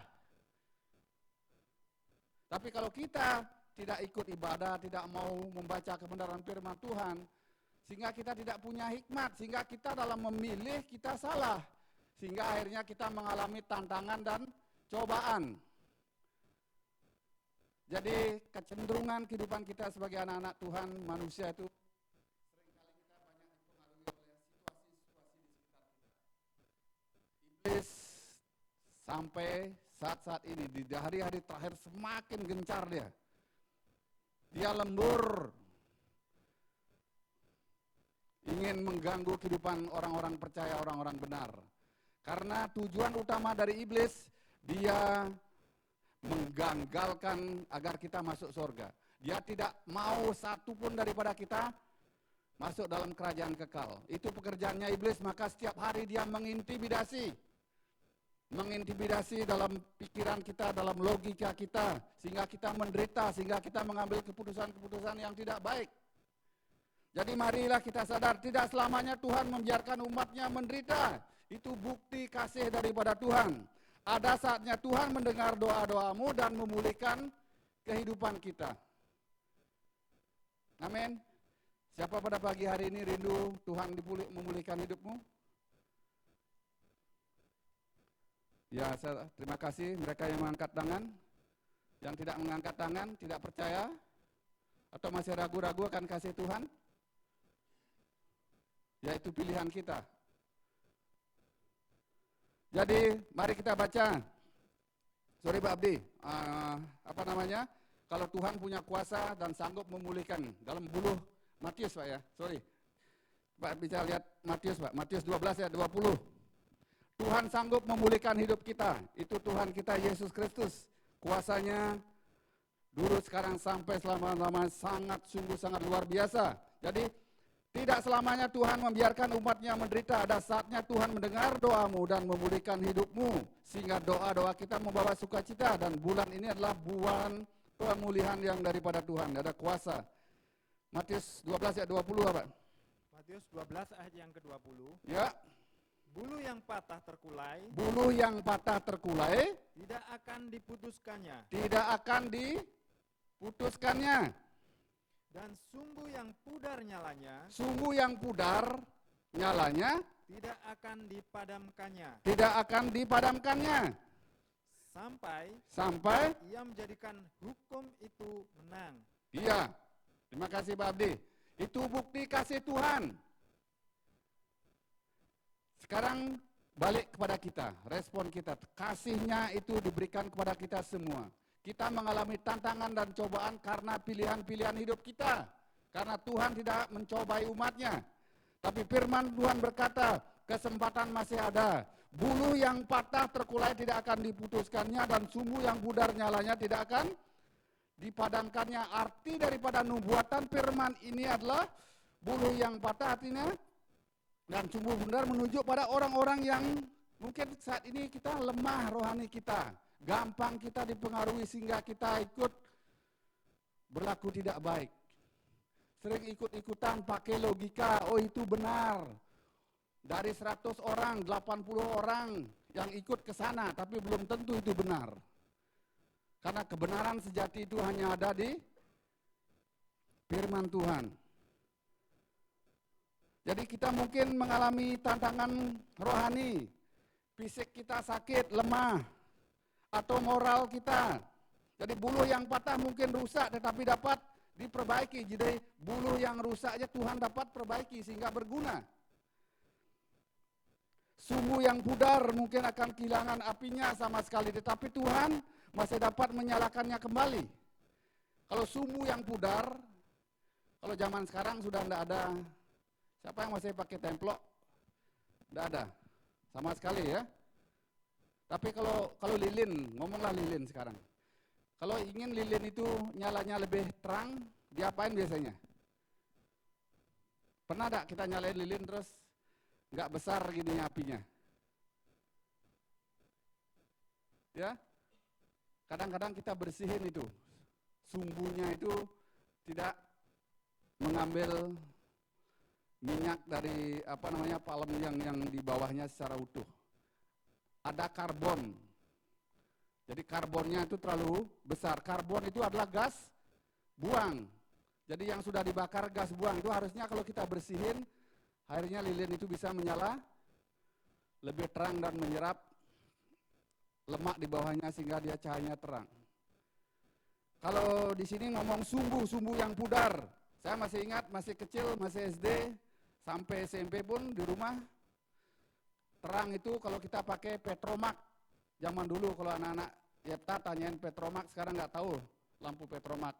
Tapi kalau kita tidak ikut ibadah, tidak mau membaca kebenaran firman Tuhan, sehingga kita tidak punya hikmat, sehingga kita dalam memilih kita salah, sehingga akhirnya kita mengalami tantangan dan cobaan. Jadi kecenderungan kehidupan kita sebagai anak-anak Tuhan, manusia itu sampai saat-saat ini, di hari-hari terakhir semakin gencar dia. Dia lembur. Ingin mengganggu kehidupan orang-orang percaya, orang-orang benar. Karena tujuan utama dari iblis, dia menggagalkan agar kita masuk surga. Dia tidak mau satu pun daripada kita masuk dalam kerajaan kekal. Itu pekerjaannya iblis, maka setiap hari dia mengintimidasi dalam pikiran kita, dalam logika kita, sehingga kita menderita, sehingga kita mengambil keputusan-keputusan yang tidak baik. Jadi marilah kita sadar, tidak selamanya Tuhan membiarkan umatnya menderita. Itu bukti kasih daripada Tuhan. Ada saatnya Tuhan mendengar doa-doamu dan memulihkan kehidupan kita. Amin. Siapa pada pagi hari ini rindu Tuhan memulihkan hidupmu? Ya, saya terima kasih mereka yang mengangkat tangan. Yang tidak mengangkat tangan, tidak percaya, atau masih ragu-ragu akan kasih Tuhan. Yaitu pilihan kita. Jadi, mari kita baca. Sorry Pak Abdi, kalau Tuhan punya kuasa dan sanggup memulihkan. Dalam buluh Matius Pak ya, sorry. Pak bisa lihat Matius Pak, Matius 12 ayat 20. Tuhan sanggup memulihkan hidup kita. Itu Tuhan kita Yesus Kristus. Kuasanya dulu, sekarang, sampai selama-lamanya sungguh sangat luar biasa. Jadi tidak selamanya Tuhan membiarkan umatnya menderita. Ada saatnya Tuhan mendengar doamu dan memulihkan hidupmu. Sehingga doa-doa kita membawa sukacita. Dan bulan ini adalah bulan pemulihan yang daripada Tuhan. Ada kuasa. Matius 12 ayat 20 Pak. Matius 12 ayat yang ke-20. Ya. bulu yang patah terkulai bulu yang patah terkulai tidak akan diputuskannya, tidak akan diputuskannya. dan sumbu yang pudar nyalanya Sumbu yang pudar nyalanya tidak akan dipadamkannya, tidak akan dipadamkannya. Sampai ia menjadikan hukum itu menang. iya. Terima kasih Pak Abdi. Itu bukti kasih Tuhan. Sekarang balik kepada kita, respon kita. Kasihnya itu diberikan kepada kita semua. Kita mengalami tantangan dan cobaan karena pilihan-pilihan hidup kita. Karena Tuhan tidak mencobai umatnya. Tapi firman Tuhan berkata, kesempatan masih ada. Bulu yang patah terkulai tidak akan diputuskannya, dan sumbu yang pudar nyalanya tidak akan dipadamkannya. Arti daripada nubuatan firman ini adalah bulu yang patah artinya dan sumbu pudar menuju pada orang-orang yang mungkin saat ini kita lemah rohani kita. Gampang kita dipengaruhi sehingga kita ikut berlaku tidak baik. Sering ikut-ikutan pakai logika, oh itu benar. Dari 100 orang, 80 orang yang ikut ke sana, tapi belum tentu itu benar. Karena kebenaran sejati itu hanya ada di firman Tuhan. Jadi kita mungkin mengalami tantangan rohani, fisik kita sakit, lemah, atau moral kita. Jadi bulu yang patah mungkin rusak tetapi dapat diperbaiki. Jadi bulu yang rusaknya Tuhan dapat perbaiki sehingga berguna. Sumbu yang pudar mungkin akan kehilangan apinya sama sekali, tetapi Tuhan masih dapat menyalakannya kembali. Kalau sumbu yang pudar, kalau zaman sekarang sudah tidak ada. Siapa yang masih pakai templok? Tidak ada, sama sekali ya. Tapi kalau lilin, ngomonglah lilin sekarang. Kalau ingin lilin itu nyalanya lebih terang, diapain biasanya? Pernah tidak kita nyalain lilin terus nggak besar gini apinya? Ya, kadang-kadang kita bersihin itu, sumbunya itu tidak mengambil minyak dari palem yang di bawahnya secara utuh. Ada karbon. Jadi karbonnya itu terlalu besar. Karbon itu adalah gas buang. Jadi yang sudah dibakar gas buang itu harusnya kalau kita bersihin, akhirnya lilin itu bisa menyala lebih terang dan menyerap lemak di bawahnya sehingga dia cahayanya terang. Kalau di sini ngomong sumbu yang pudar. Saya masih ingat, masih kecil, masih SD, sampai SMP pun di rumah terang itu kalau kita pakai Petromax. Zaman dulu kalau anak-anak Yepta tanyain Petromax, sekarang nggak tahu lampu Petromax.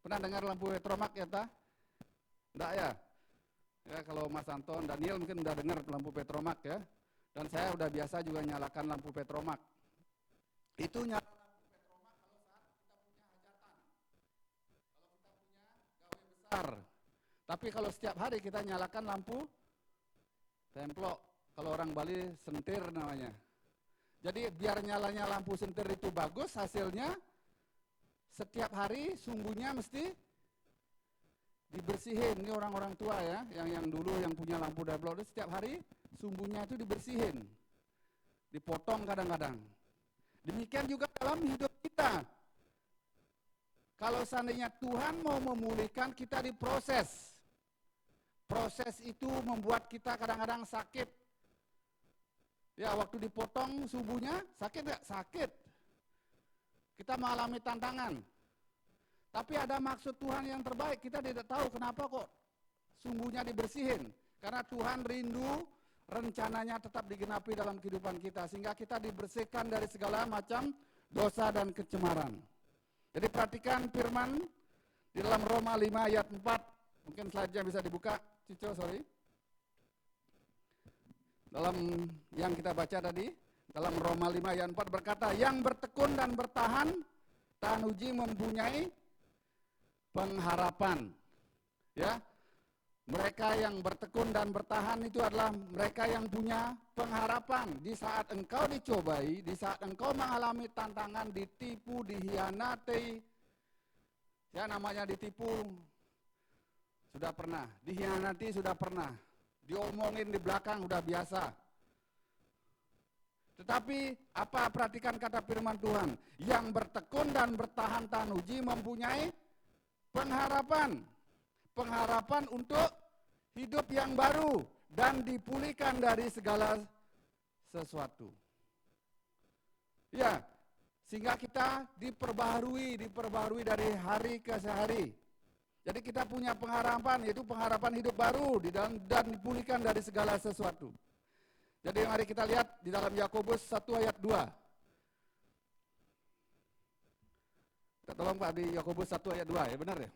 Pernah dengar lampu Petromax Yepta? Enggak ya? Ya kalau Mas Anton, Daniel mungkin udah dengar lampu Petromax ya. Dan saya udah biasa juga nyalakan lampu Petromax. Itu nyala lampu Petromax kalau saat kita punya hajatan. Kalau kita punya gawe besar. Tapi kalau setiap hari kita nyalakan lampu templok, kalau orang Bali sentir namanya. Jadi biar nyalanya lampu sentir itu bagus, hasilnya setiap hari sumbunya mesti dibersihin. Ini orang-orang tua ya, yang dulu yang punya lampu templok itu setiap hari sumbunya itu dibersihin. Dipotong kadang-kadang. Demikian juga dalam hidup kita. Kalau seandainya Tuhan mau memulihkan, kita diproses. Proses itu membuat kita kadang-kadang sakit. Ya, waktu dipotong sumbunya, sakit nggak? Sakit. Kita mengalami tantangan. Tapi ada maksud Tuhan yang terbaik. Kita tidak tahu kenapa kok sumbunya dibersihin. Karena Tuhan rindu rencananya tetap digenapi dalam kehidupan kita. Sehingga kita dibersihkan dari segala macam dosa dan kecemaran. Jadi perhatikan firman di dalam Roma 5 ayat 4. Mungkin slide-nya bisa dibuka. Cico, sorry. Dalam yang kita baca tadi, dalam Roma 5 ayat 4 berkata, yang bertekun dan bertahan, tahan uji mempunyai pengharapan. Ya, mereka yang bertekun dan bertahan itu adalah mereka yang punya pengharapan. Di saat engkau dicobai, di saat engkau mengalami tantangan, ditipu, dihianati, ya namanya ditipu, sudah pernah, dihianati sudah pernah, diomongin di belakang sudah biasa. Tetapi apa perhatikan kata firman Tuhan? Yang bertekun dan bertahan tahan uji mempunyai pengharapan. Pengharapan untuk hidup yang baru dan dipulihkan dari segala sesuatu. Ya, sehingga kita diperbaharui dari hari ke hari. Jadi kita punya pengharapan, yaitu pengharapan hidup baru dan dipulihkan dari segala sesuatu. Jadi mari kita lihat di dalam Yakobus 1 ayat 2. Kita tolong Pak di Yakobus 1 ayat 2 ya, benar ya?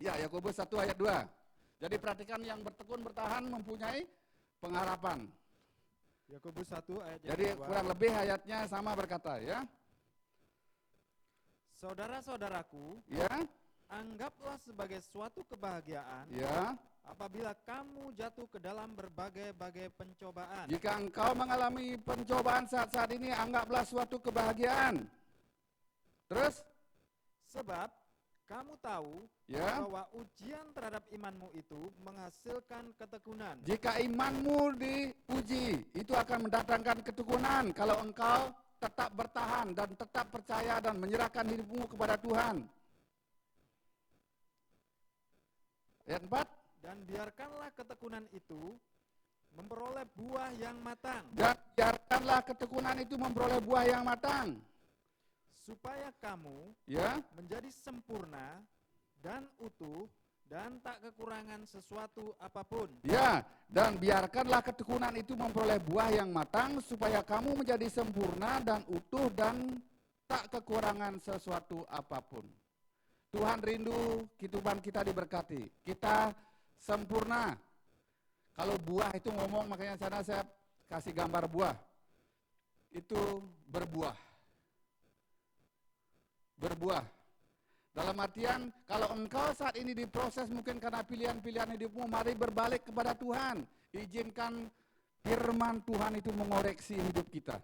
Ya, Yakobus 1 ayat 2. Jadi perhatikan yang bertekun bertahan mempunyai pengharapan. Yakobus 1 ayat yang Jadi kedua. kurang lebih ayatnya sama berkata ya. Saudara-saudaraku, Ya, anggaplah sebagai suatu kebahagiaan ya. apabila kamu jatuh ke dalam berbagai-bagai pencobaan. Jika engkau mengalami pencobaan saat-saat ini, anggaplah suatu kebahagiaan. Terus, Sebab kamu tahu ya, bahwa ujian terhadap imanmu itu menghasilkan ketekunan. jika imanmu diuji, itu akan mendatangkan ketekunan. Kalau engkau tetap bertahan dan tetap percaya dan menyerahkan hidupmu kepada Tuhan. Ayat 4. Dan biarkanlah ketekunan itu memperoleh buah yang matang, Dan biarkanlah ketekunan itu memperoleh buah yang matang. supaya kamu Ya, menjadi sempurna dan utuh dan tak kekurangan sesuatu apapun. ya, dan biarkanlah ketekunan itu memperoleh buah yang matang supaya kamu menjadi sempurna dan utuh dan tak kekurangan sesuatu apapun. Tuhan rindu kehidupan kita diberkati. Kita sempurna. Kalau buah itu ngomong, makanya sana saya kasih gambar buah. Itu berbuah. Berbuah. Dalam artian, kalau engkau saat ini diproses mungkin karena pilihan-pilihan hidupmu, mari berbalik kepada Tuhan. Izinkan firman Tuhan itu mengoreksi hidup kita.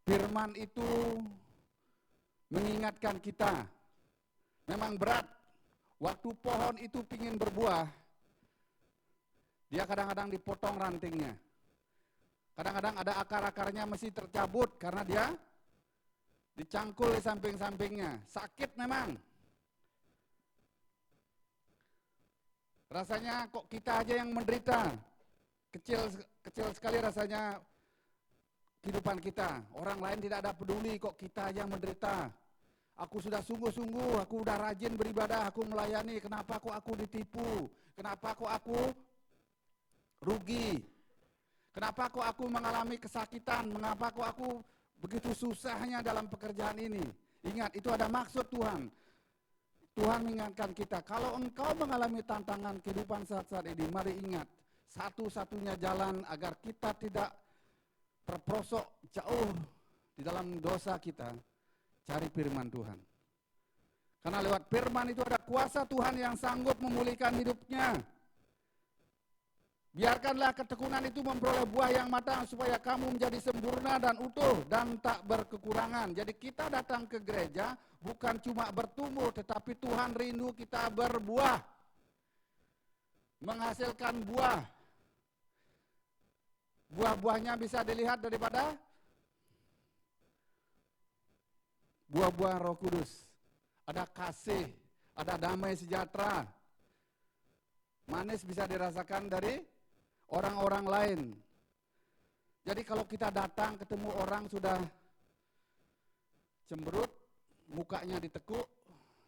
Firman itu mengingatkan kita. Memang berat. Waktu pohon itu pingin berbuah, dia kadang-kadang dipotong rantingnya. Kadang-kadang ada akar-akarnya mesti tercabut karena dia dicangkul di samping-sampingnya. Sakit memang. Rasanya kok kita aja yang menderita. Kecil sekali rasanya kehidupan kita. Orang lain tidak ada peduli, kok kita aja yang menderita. Aku sudah sungguh-sungguh, aku udah rajin beribadah, aku melayani, kenapa kok aku ditipu? Kenapa kok aku rugi? Kenapa kok aku mengalami kesakitan? Mengapa kok aku begitu susahnya dalam pekerjaan ini? Ingat, itu ada maksud Tuhan. Tuhan mengingatkan kita, kalau engkau mengalami tantangan kehidupan saat-saat ini, mari ingat, satu-satunya jalan agar kita tidak terperosok jauh di dalam dosa kita, cari firman Tuhan. Karena lewat firman itu ada kuasa Tuhan yang sanggup memulihkan hidupnya. Biarkanlah ketekunan itu memperoleh buah yang matang supaya kamu menjadi sempurna dan utuh dan tak berkekurangan. Jadi kita datang ke gereja bukan cuma bertumbuh, tetapi Tuhan rindu kita berbuah. Menghasilkan buah. Buah-buahnya bisa dilihat daripada buah-buah Roh Kudus. Ada kasih, ada damai sejahtera. Manis bisa dirasakan dari orang-orang lain. Jadi kalau kita datang ketemu orang sudah cemberut, mukanya ditekuk,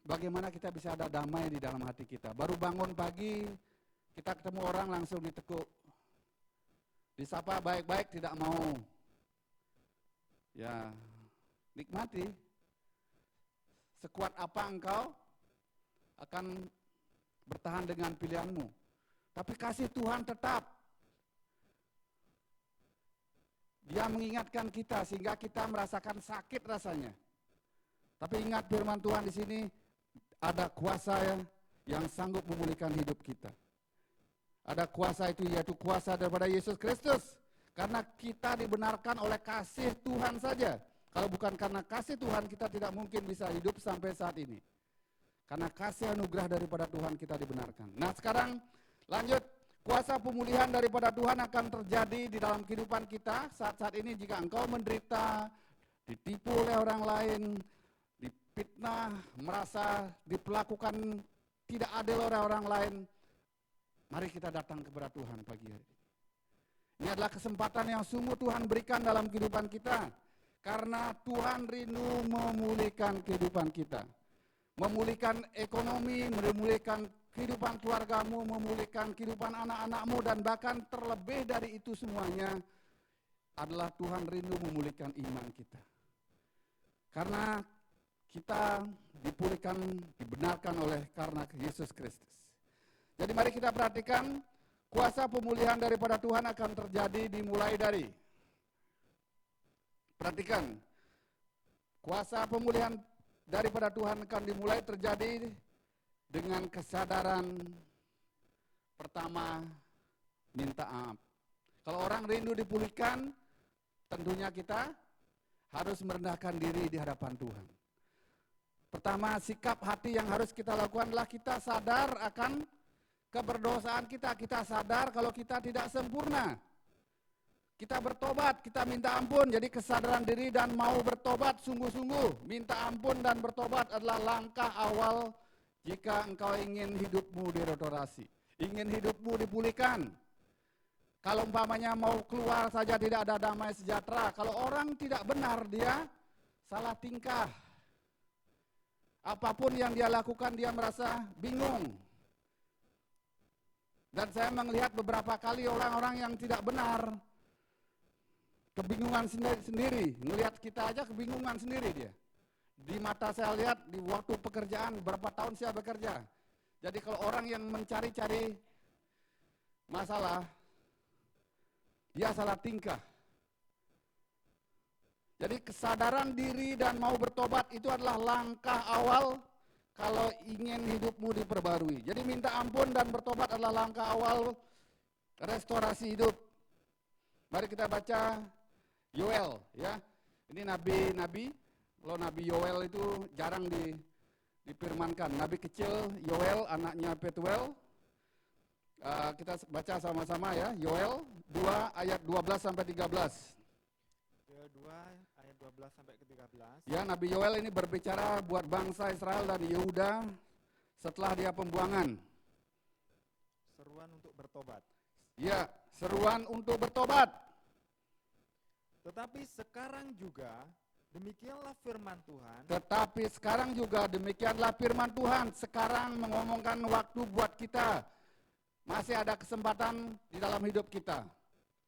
bagaimana kita bisa ada damai di dalam hati kita? Baru bangun pagi, kita ketemu orang langsung ditekuk. Disapa baik-baik tidak mau. Ya, nikmati. Sekuat apa engkau akan bertahan dengan pilihanmu. Tapi kasih Tuhan tetap. Dia mengingatkan kita sehingga kita merasakan sakit rasanya. Tapi ingat firman Tuhan di sini ada kuasa yang sanggup memulihkan hidup kita. Ada kuasa itu yaitu kuasa daripada Yesus Kristus. Karena kita dibenarkan oleh kasih Tuhan saja. Kalau bukan karena kasih Tuhan kita tidak mungkin bisa hidup sampai saat ini. Karena kasih anugerah daripada Tuhan kita dibenarkan. Nah sekarang lanjut Kuasa pemulihan daripada Tuhan akan terjadi di dalam kehidupan kita saat-saat ini jika engkau menderita, ditipu oleh orang lain, difitnah, merasa diperlakukan tidak adil oleh orang lain. Mari kita datang kepada Tuhan pagi hari ini. Ini adalah kesempatan yang sungguh Tuhan berikan dalam kehidupan kita. Karena Tuhan rindu memulihkan kehidupan kita. Memulihkan ekonomi, memulihkan kehidupan keluargamu, memulihkan kehidupan anak-anakmu, dan bahkan terlebih dari itu semuanya adalah Tuhan rindu memulihkan iman kita. Karena kita dipulihkan, dibenarkan oleh karena Yesus Kristus. Jadi mari kita perhatikan, kuasa pemulihan daripada Tuhan akan terjadi dimulai dari, perhatikan, kuasa pemulihan daripada Tuhan akan dimulai terjadi dengan kesadaran pertama, minta maaf. Kalau orang rindu dipulihkan, tentunya kita harus merendahkan diri di hadapan Tuhan. Pertama, sikap hati yang harus kita lakukan adalah kita sadar akan keberdosaan kita. Kita sadar kalau kita tidak sempurna. Kita bertobat, kita minta ampun. Jadi kesadaran diri dan mau bertobat sungguh-sungguh. Minta ampun dan bertobat adalah langkah awal jika engkau ingin hidupmu direstorasi, ingin hidupmu dipulihkan. Kalau umpamanya mau keluar saja tidak ada damai sejahtera. Kalau orang tidak benar, dia salah tingkah. Apapun yang dia lakukan, dia merasa bingung. Dan saya melihat beberapa kali orang-orang yang tidak benar, kebingungan sendiri. Melihat kita aja kebingungan sendiri dia. Di mata saya lihat di waktu pekerjaan, berapa tahun saya bekerja. Jadi kalau orang yang mencari-cari masalah, dia salah tingkah. Jadi kesadaran diri dan mau bertobat itu adalah langkah awal kalau ingin hidupmu diperbarui. Jadi minta ampun dan bertobat adalah langkah awal restorasi hidup. Mari kita baca Yoel, ya. Ini nabi-nabi. Kalau Nabi Yoel itu jarang difirmankan. Nabi kecil Yoel, anaknya Petuel. Kita baca sama-sama ya. Yoel 2 ayat 12 sampai 13. Yoel 2 ayat 12 sampai ke 13. Ya, Nabi Yoel ini berbicara buat bangsa Israel dan Yehuda setelah dia pembuangan. Seruan untuk bertobat. Ya, seruan untuk bertobat. Tetapi sekarang juga demikianlah firman Tuhan. Tetapi sekarang juga demikianlah firman Tuhan. Sekarang mengomongkan waktu buat kita. Masih ada kesempatan di dalam hidup kita.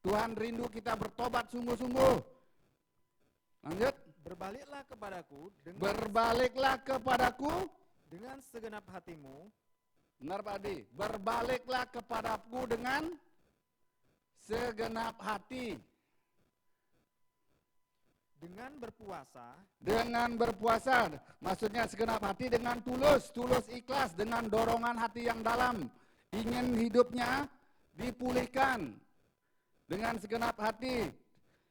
Tuhan rindu kita bertobat sungguh-sungguh. Lanjut. Berbaliklah kepadaku dengan segenap hatimu. Benar Pak Adi. Berbaliklah kepadaku dengan segenap hati. Dengan berpuasa, maksudnya segenap hati dengan tulus ikhlas, dengan dorongan hati yang dalam, ingin hidupnya dipulihkan dengan segenap hati.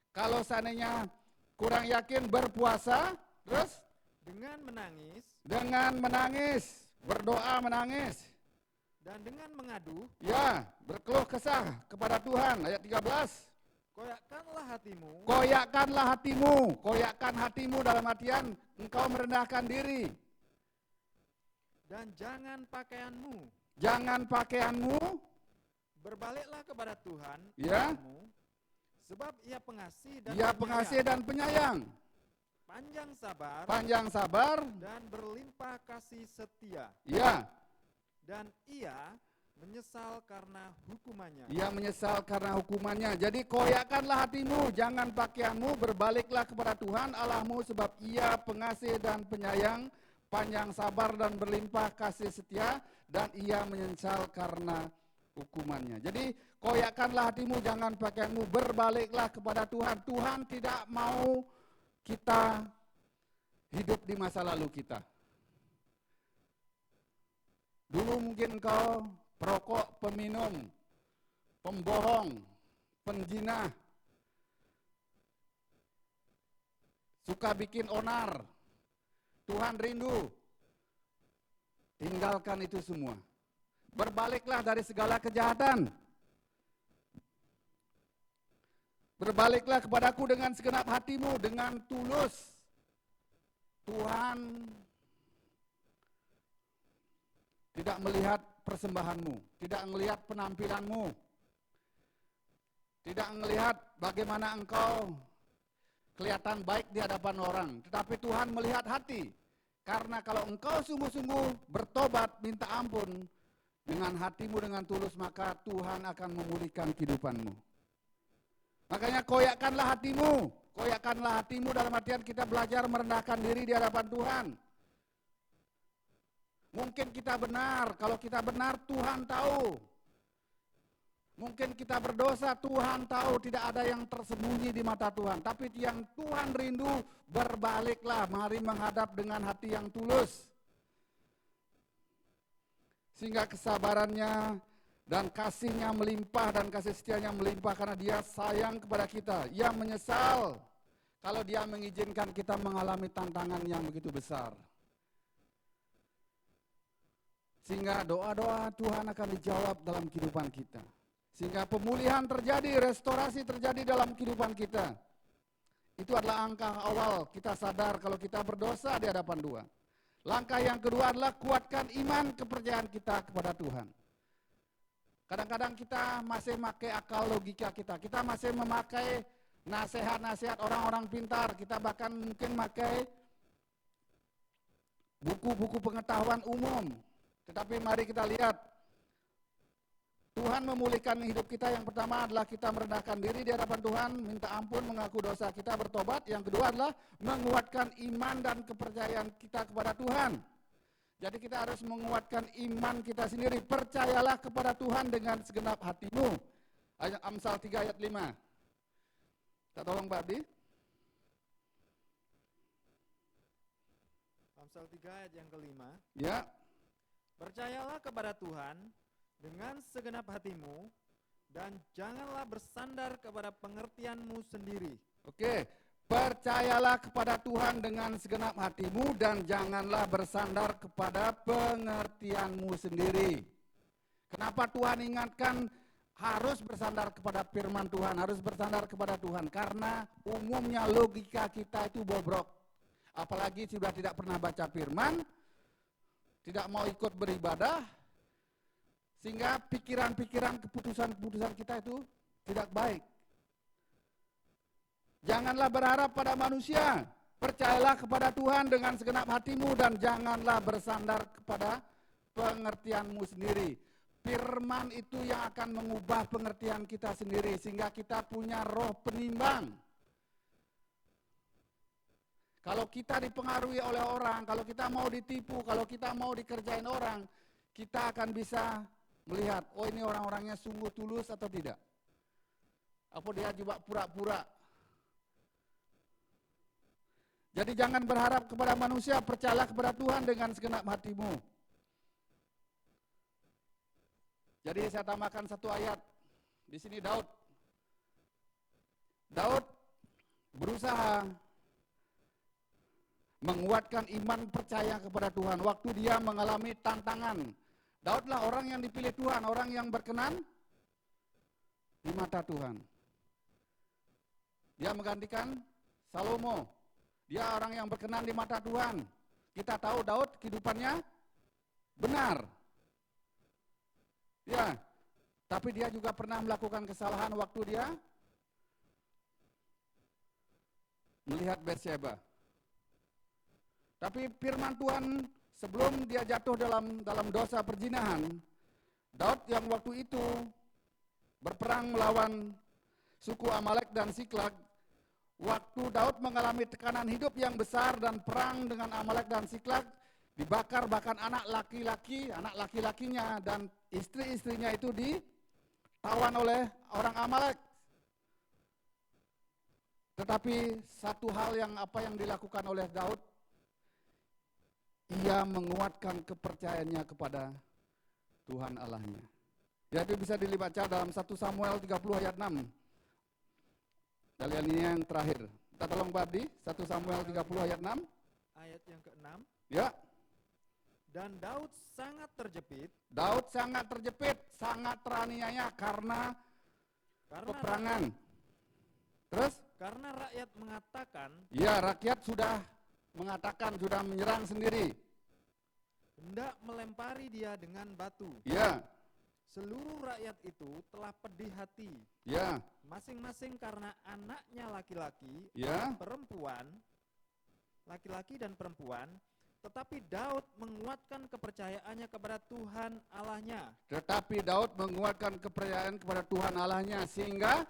Kalau seandainya kurang yakin berpuasa, terus dengan menangis, berdoa menangis, dan dengan mengadu, ya, berkeluh kesah kepada Tuhan. Ayat 13. Koyakkan hatimu dalam artian engkau merendahkan diri. Dan jangan pakaianmu, berbaliklah kepada Tuhan, ya, Allahmu, sebab Ia pengasih dan penyayang, panjang sabar, dan berlimpah kasih setia. Ya, Dan Ia menyesal karena hukumannya. Jadi koyakkanlah hatimu, jangan pakaianmu, berbaliklah kepada Tuhan Allahmu sebab Ia pengasih dan penyayang, panjang sabar dan berlimpah kasih setia, dan Ia menyesal karena hukumannya. Jadi koyakkanlah hatimu, jangan pakaianmu, berbaliklah kepada Tuhan. Tuhan tidak mau kita hidup di masa lalu kita. Dulu mungkin engkau perokok, peminum, pembohong, penjinah, suka bikin onar. Tuhan rindu. Tinggalkan itu semua. Berbaliklah dari segala kejahatan. Berbaliklah kepadaku dengan segenap hatimu, dengan tulus. Tuhan tidak melihat persembahanmu, tidak melihat penampilanmu, tidak melihat bagaimana engkau kelihatan baik di hadapan orang. Tetapi Tuhan melihat hati. Karena kalau engkau sungguh-sungguh bertobat, minta ampun, dengan hatimu dengan tulus, maka Tuhan akan memulihkan kehidupanmu. Makanya koyakkanlah hatimu. Koyakkanlah hatimu dalam artian kita belajar merendahkan diri di hadapan Tuhan. Mungkin kita benar, kalau kita benar Tuhan tahu. Mungkin kita berdosa, Tuhan tahu, tidak ada yang tersembunyi di mata Tuhan. Tapi yang Tuhan rindu, berbaliklah, mari menghadap dengan hati yang tulus. Sehingga kesabarannya dan kasihnya melimpah dan kasih setianya melimpah karena dia sayang kepada kita. Ia menyesal kalau dia mengizinkan kita mengalami tantangan yang begitu besar. Sehingga doa-doa Tuhan akan dijawab dalam kehidupan kita. Sehingga pemulihan terjadi, restorasi terjadi dalam kehidupan kita. Itu adalah langkah awal kita sadar kalau kita berdosa di hadapan Tuhan. Langkah yang kedua adalah kuatkan iman kepercayaan kita kepada Tuhan. Kadang-kadang kita masih memakai akal logika kita. Kita masih memakai nasihat-nasihat orang-orang pintar. Kita bahkan mungkin memakai buku-buku pengetahuan umum. Tetapi mari kita lihat, Tuhan memulihkan hidup kita. Yang pertama adalah kita merendahkan diri di hadapan Tuhan, minta ampun, mengaku dosa kita, bertobat. Yang kedua adalah menguatkan iman dan kepercayaan kita kepada Tuhan. Jadi kita harus menguatkan iman kita sendiri. Percayalah kepada Tuhan dengan segenap hatimu. Ayat Amsal 3 ayat 5. Kita tolong Pak Abdi. Amsal 3 ayat yang kelima. Ya. Percayalah kepada Tuhan dengan segenap hatimu dan janganlah bersandar kepada pengertianmu sendiri. Oke. Percayalah kepada Tuhan dengan segenap hatimu dan janganlah bersandar kepada pengertianmu sendiri. Kenapa Tuhan ingatkan harus bersandar kepada firman Tuhan, harus bersandar kepada Tuhan? Karena umumnya logika kita itu bobrok. Apalagi sudah tidak pernah baca firman, tidak mau ikut beribadah, sehingga pikiran-pikiran, keputusan-keputusan kita itu tidak baik. Janganlah berharap pada manusia, percayalah kepada Tuhan dengan segenap hatimu dan janganlah bersandar kepada pengertianmu sendiri. Firman itu yang akan mengubah pengertian kita sendiri sehingga kita punya roh penimbang. Kalau kita dipengaruhi oleh orang, kalau kita mau ditipu, kalau kita mau dikerjain orang, kita akan bisa melihat, oh ini orang-orangnya sungguh tulus atau tidak. Apa dia juga pura-pura. Jadi jangan berharap kepada manusia, percayalah kepada Tuhan dengan segenap hatimu. Jadi saya tambahkan satu ayat. Di sini Daud berusaha menguatkan iman percaya kepada Tuhan waktu dia mengalami tantangan. Daudlah orang yang dipilih Tuhan, orang yang berkenan di mata Tuhan. Dia menggantikan Salomo. Dia orang yang berkenan di mata Tuhan. Kita tahu Daud kehidupannya benar. Ya, tapi dia juga pernah melakukan kesalahan waktu dia melihat Bathsheba. Tapi firman Tuhan sebelum dia jatuh dalam dosa perzinahan, Daud yang waktu itu berperang melawan suku Amalek dan Siklag, waktu Daud mengalami tekanan hidup yang besar dan perang dengan Amalek dan Siklag, dibakar bahkan anak laki-lakinya dan istri-istrinya itu ditawan oleh orang Amalek. Tetapi satu hal yang dilakukan oleh Daud, ia menguatkan kepercayaannya kepada Tuhan Allahnya. Jadi bisa dibaca dalam 1 Samuel 30 ayat 6. Kalian ini yang terakhir. Kita tolong Pak Abdi, 1 Samuel 30 ayat 6. Ayat yang ke-6. Ya. Dan Daud sangat terjepit. Daud sangat terjepit, sangat teraniaya karena peperangan. Terus? Karena rakyat mengatakan Ya, rakyat sudah mengatakan, sudah menyerang sendiri. hendak melempari dia dengan batu. Ya, Seluruh rakyat itu telah pedih hati, ya, masing-masing karena anaknya laki-laki, ya. perempuan, laki-laki dan perempuan. Tetapi Daud menguatkan kepercayaannya kepada Tuhan Allahnya. Tetapi Daud menguatkan kepercayaan kepada Tuhan Allahnya, sehingga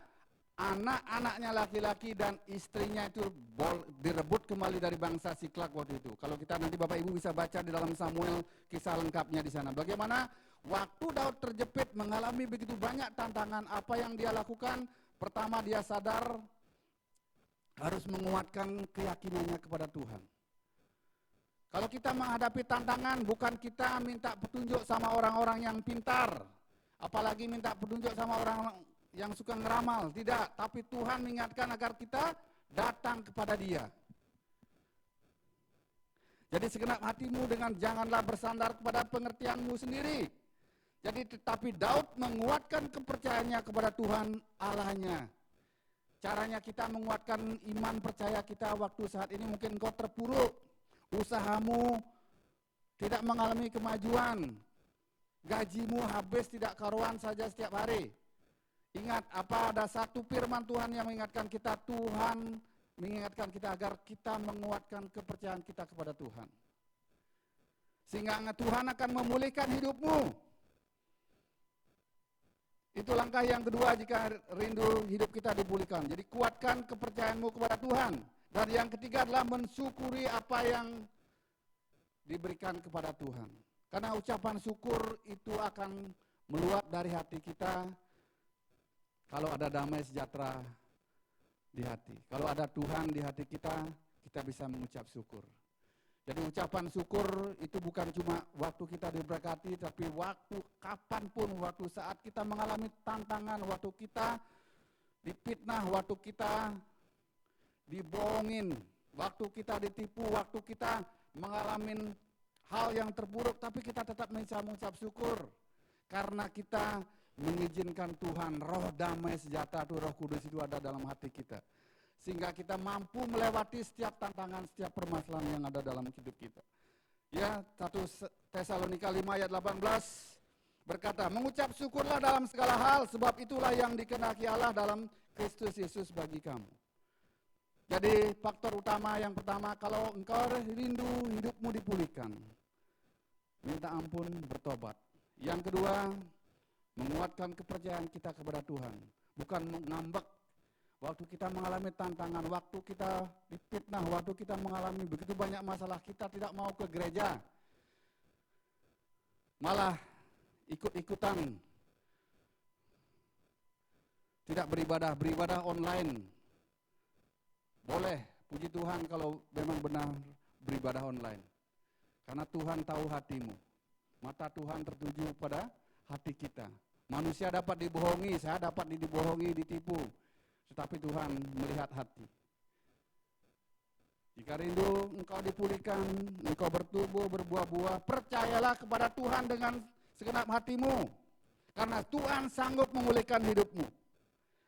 anak-anaknya laki-laki dan istrinya itu direbut kembali dari bangsa Siklak waktu itu. Kalau kita nanti Bapak Ibu bisa baca di dalam Samuel kisah lengkapnya di sana. Bagaimana waktu Daud terjepit mengalami begitu banyak tantangan, apa yang dia lakukan? Pertama, dia sadar harus menguatkan keyakinannya kepada Tuhan. Kalau kita menghadapi tantangan, bukan kita minta petunjuk sama orang-orang yang pintar, apalagi minta petunjuk sama orang yang suka ngeramal, tidak. Tapi Tuhan mengingatkan agar kita datang kepada Dia. Jadi segenap hatimu dengan janganlah bersandar kepada pengertianmu sendiri. Jadi tetapi Daud menguatkan kepercayaannya kepada Tuhan Allahnya. Caranya kita menguatkan iman percaya kita waktu saat ini mungkin kau terpuruk. Usahamu tidak mengalami kemajuan, gajimu habis tidak karuan saja setiap hari. Ingat, ada satu firman Tuhan yang mengingatkan kita, Tuhan mengingatkan kita agar kita menguatkan kepercayaan kita kepada Tuhan. Sehingga Tuhan akan memulihkan hidupmu. Itu langkah yang kedua jika rindu hidup kita dipulihkan. Jadi kuatkan kepercayaanmu kepada Tuhan. Dan yang ketiga adalah mensyukuri apa yang diberikan kepada Tuhan. Karena ucapan syukur itu akan meluap dari hati kita kalau ada damai sejahtera di hati. Kalau ada Tuhan di hati kita, kita bisa mengucap syukur. Jadi ucapan syukur itu bukan cuma waktu kita diberkati, tapi waktu kapanpun, waktu saat kita mengalami tantangan, waktu kita difitnah, waktu kita dibohongin, waktu kita ditipu, waktu kita mengalami hal yang terburuk, tapi kita tetap bisa mengucap syukur karena kita mengizinkan Tuhan, roh damai sejahtera itu, Roh Kudus itu ada dalam hati kita, sehingga kita mampu melewati setiap tantangan, setiap permasalahan yang ada dalam hidup kita. Ya, 1 Tesalonika 5 ayat 18 berkata, mengucap syukurlah dalam segala hal, sebab itulah yang dikehendaki Allah dalam Kristus Yesus bagi kamu. Jadi faktor utama yang pertama, kalau engkau rindu hidupmu dipulihkan, minta ampun, bertobat. Yang kedua, menguatkan kepercayaan kita kepada Tuhan. Bukan mengambek waktu kita mengalami tantangan, waktu kita difitnah, waktu kita mengalami begitu banyak masalah, kita tidak mau ke gereja. Malah ikut-ikutan. Tidak beribadah online. Boleh, puji Tuhan kalau memang benar beribadah online. Karena Tuhan tahu hatimu. Mata Tuhan tertuju pada hati kita. Manusia dapat dibohongi, saya dapat dibohongi, ditipu. Tetapi Tuhan melihat hati. Jika rindu engkau dipulihkan, engkau bertumbuh, berbuah-buah, percayalah kepada Tuhan dengan segenap hatimu. Karena Tuhan sanggup memulihkan hidupmu.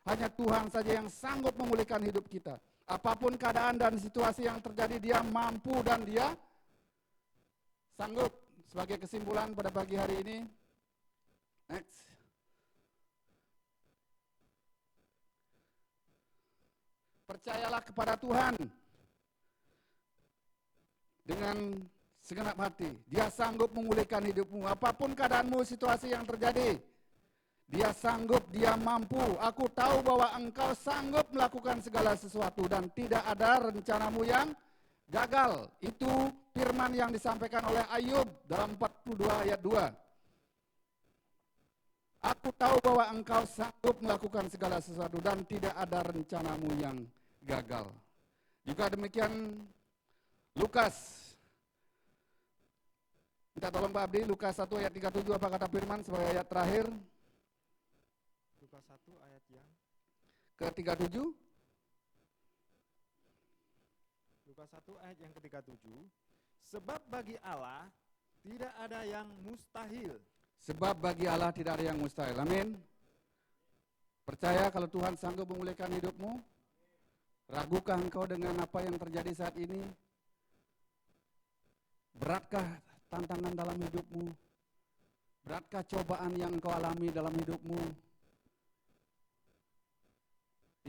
Hanya Tuhan saja yang sanggup memulihkan hidup kita. Apapun keadaan dan situasi yang terjadi, Dia mampu dan Dia sanggup. Sebagai kesimpulan pada pagi hari ini, next. Percayalah kepada Tuhan dengan segenap hati. Dia sanggup memulihkan hidupmu. Apapun keadaanmu, situasi yang terjadi, Dia sanggup, Dia mampu. Aku tahu bahwa engkau sanggup melakukan segala sesuatu dan tidak ada rencanamu yang gagal. Itu firman yang disampaikan oleh Ayub dalam 42 ayat 2. Aku tahu bahwa engkau sanggup melakukan segala sesuatu dan tidak ada rencanamu yang gagal. Juga demikian Lukas. Minta tolong Pak Abdi, Lukas 1 ayat 37, apa kata firman sebagai ayat terakhir? Lukas 1 ayat yang ke-37. Lukas 1 ayat yang ke-37. Sebab bagi Allah tidak ada yang mustahil. Sebab bagi Allah tidak ada yang mustahil. Amin. Percaya kalau Tuhan sanggup memulihkan hidupmu? Ragukah engkau dengan apa yang terjadi saat ini? Beratkah tantangan dalam hidupmu? Beratkah cobaan yang engkau alami dalam hidupmu?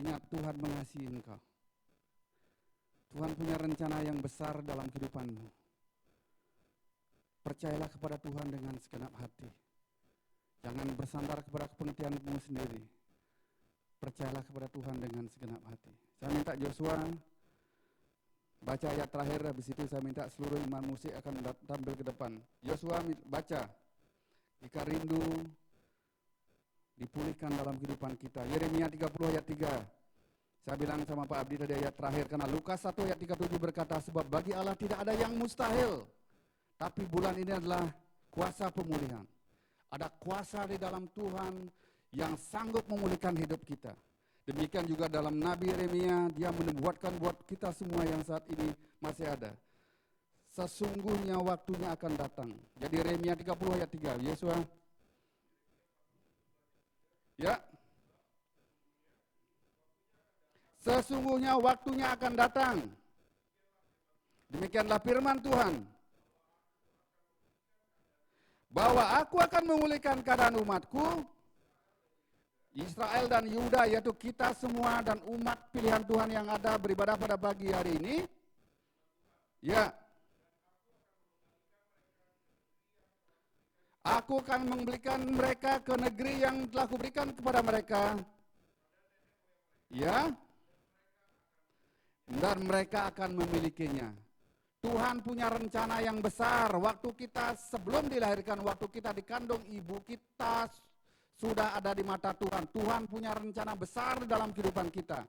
Ingat, Tuhan mengasihi engkau. Tuhan punya rencana yang besar dalam kehidupanmu. Percayalah kepada Tuhan dengan segenap hati. Jangan bersandar kepada kepentinganmu sendiri. Percayalah kepada Tuhan dengan segenap hati. Saya minta Joshua baca ayat terakhir, habis itu saya minta seluruh iman musik akan tampil ke depan. Joshua baca, jika rindu dipulihkan dalam kehidupan kita. Yeremia 30 ayat 3. Saya bilang sama Pak Abdi tadi ayat terakhir, karena Lukas 1 ayat 37 berkata, sebab bagi Allah tidak ada yang mustahil. Tapi bulan ini adalah kuasa pemulihan. Ada kuasa di dalam Tuhan yang sanggup memulihkan hidup kita. Demikian juga dalam Nabi Yeremia, dia menubuatkan buat kita semua yang saat ini masih ada. Sesungguhnya waktunya akan datang. Jadi Yeremia 30 ayat 3, Yesua. Ya. Sesungguhnya waktunya akan datang. Demikianlah firman Tuhan. Bahwa aku akan memulihkan keadaan umatku, Israel dan Yuda, yaitu kita semua dan umat pilihan Tuhan yang ada beribadah pada pagi hari ini. Ya. Aku akan memberikan mereka ke negeri yang telah kuberikan kepada mereka. Ya. Dan mereka akan memilikinya. Tuhan punya rencana yang besar. Waktu kita sebelum dilahirkan, waktu kita dikandung ibu, kita sudah ada di mata Tuhan. Tuhan punya rencana besar dalam kehidupan kita.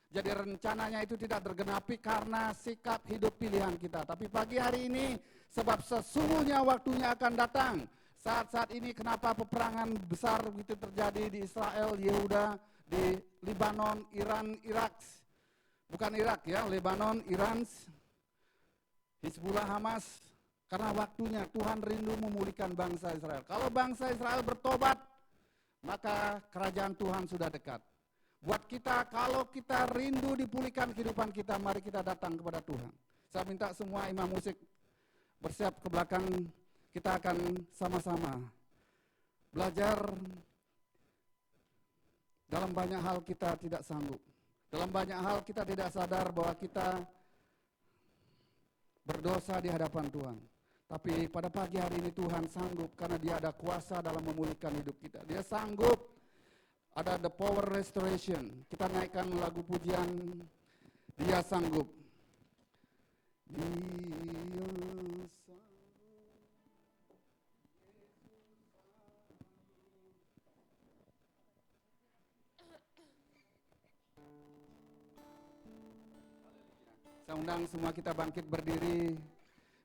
Jadi rencananya itu tidak tergenapi karena sikap hidup pilihan kita. Tapi pagi hari ini, sebab sesungguhnya waktunya akan datang. Saat-saat ini kenapa peperangan besar begitu terjadi di Israel, Yehuda, di Lebanon, Iran, Irak. Bukan Irak ya, Lebanon, Iran, Hizbullah, Hamas. Karena waktunya Tuhan rindu memulihkan bangsa Israel. Kalau bangsa Israel bertobat, maka kerajaan Tuhan sudah dekat. Buat kita, kalau kita rindu dipulihkan kehidupan kita, mari kita datang kepada Tuhan. Saya minta semua imam musik bersiap ke belakang, kita akan sama-sama belajar. Dalam banyak hal kita tidak sanggup. Dalam banyak hal kita tidak sadar bahwa kita berdosa di hadapan Tuhan. Tapi pada pagi hari ini Tuhan sanggup karena dia ada kuasa dalam memulihkan hidup kita. Dia sanggup, ada the power restoration. Kita naikkan lagu pujian, dia sanggup. Dia sanggup. Saya undang semua kita bangkit berdiri.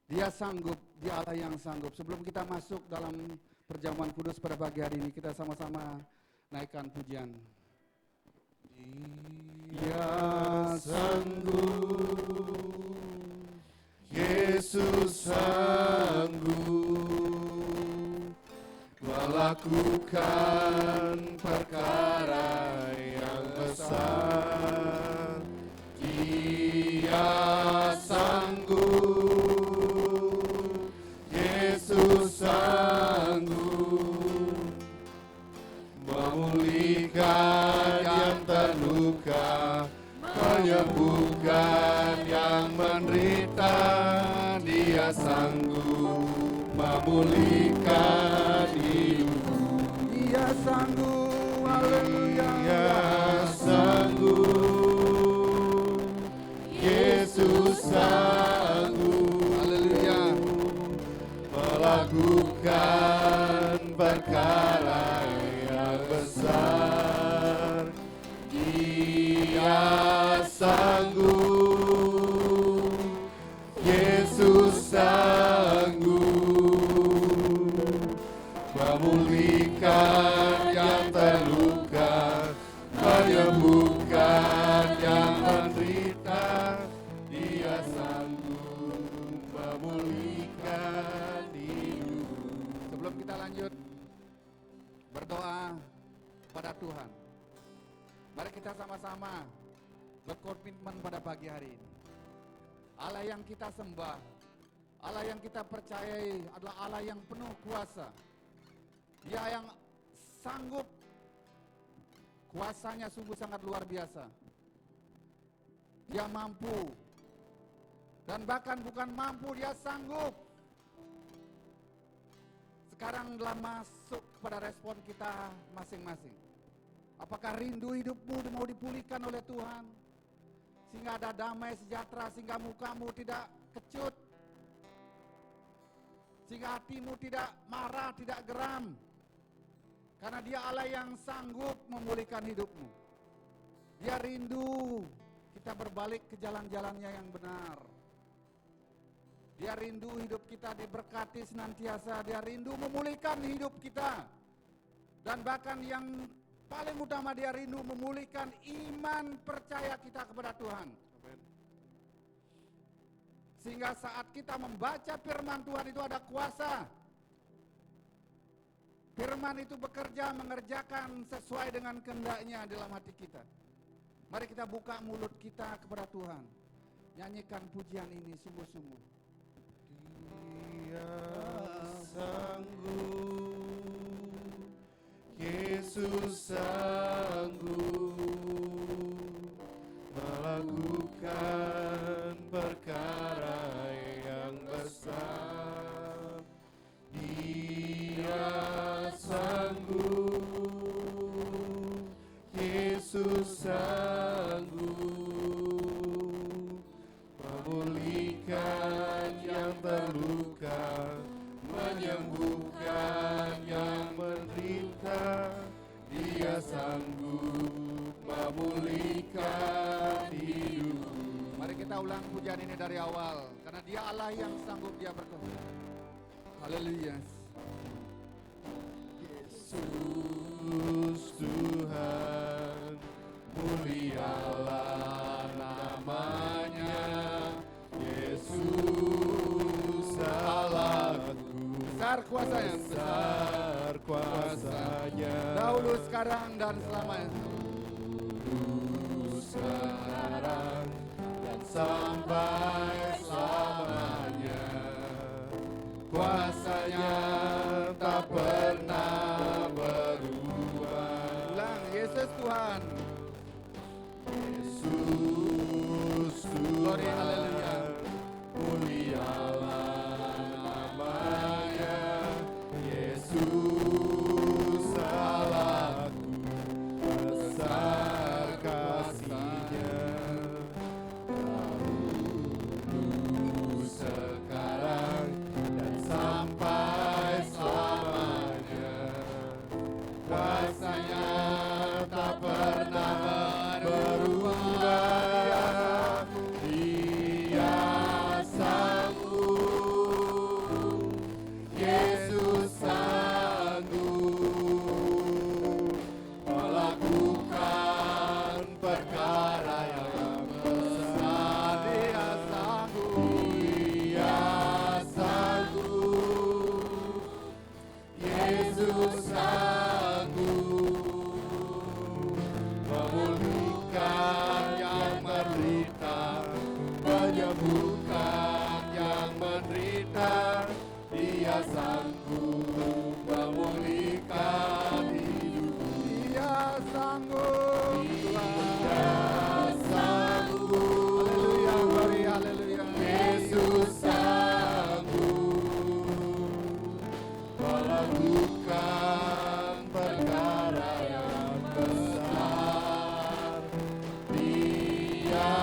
Dia sanggup, dia Allah yang sanggup. Sebelum kita masuk dalam perjamuan kudus pada pagi hari ini, kita sama-sama naikkan pujian. Dia sanggup, Yesus sanggup melakukan perkara yang besar. Dia sanggup, Yesus sanggup memulihkan yang terluka, menyembuhkan yang menderita. Dia sanggup memulihkan hidup. Dia sanggup, haleluya. Dia sanggup, Yesus sanggup, Haleluya. melakukan perkara yang besar. Dia sanggup, Yesus sanggup memulihkan yang terluka, menyembuhkan yang menderita. Dia sanggup memulihkan hidup. Sebelum kita lanjut berdoa pada Tuhan, mari kita sama-sama berkomitmen pada pagi hari ini. Allah yang kita sembah, Allah yang kita percayai adalah Allah yang penuh kuasa. Dia yang sanggup, kuasanya sungguh sangat luar biasa. Dia mampu, dan bahkan bukan mampu, dia sanggup. Sekarang telah masuk kepada respon kita masing-masing. Apakah rindu hidupmu mau dipulihkan oleh Tuhan? Sehingga ada damai sejahtera, sehingga mukamu tidak kecut, sehingga hatimu tidak marah, tidak geram. Karena dia Allah yang sanggup memulihkan hidupmu. Dia rindu kita berbalik ke jalan-jalannya yang benar. Dia rindu hidup kita diberkati senantiasa. Dia rindu memulihkan hidup kita. Dan bahkan yang paling utama, dia rindu memulihkan iman percaya kita kepada Tuhan. Amin. Sehingga saat kita membaca firman Tuhan itu ada kuasa. Firman itu bekerja mengerjakan sesuai dengan kehendaknya dalam hati kita. Mari kita buka mulut kita kepada Tuhan. Nyanyikan pujian ini sungguh-sungguh. Dia sanggup, Yesus sanggup melakukan perkara yang besar. Dia sanggup, Yesus sanggup memulihkan yang terluka, menyembuhkan yang menderita. Dia sanggup memulihkan hidup. Mari kita ulang pujian ini dari awal. Karena dia Allah yang sanggup, dia berkuasa. Haleluya. Yesus Tuhan, mulialah namanya. Yesus Allahku, Besar kuasanya. besar kuasanya. Dahulu, sekarang, dan selamanya. Dulu, sekarang, dan sampai selamanya. Kuasanya tak pernah berubah. Ulang, Yesus Tuhan. Yesus Glory, Tuhan, haleluya. mulialah namanya. Yesus Allahku, besar kasih-Nya. Dahulu, sekarang, dan sampai selamanya. Kuasanya tak pernah berubah. Dia sanggup, Yesus sanggup melakukan perkara yang besar. Dia sanggup, dia sanggup, Yesus sanggup memulihkan yang menderita, menyembuhkan yang menderita. Dia sanggup memulihkan hidup. Dia sanggup. Dia sanggup. Haleluya, glory, haleluya. Yesus sanggup melakukan perkara yang besar. Dia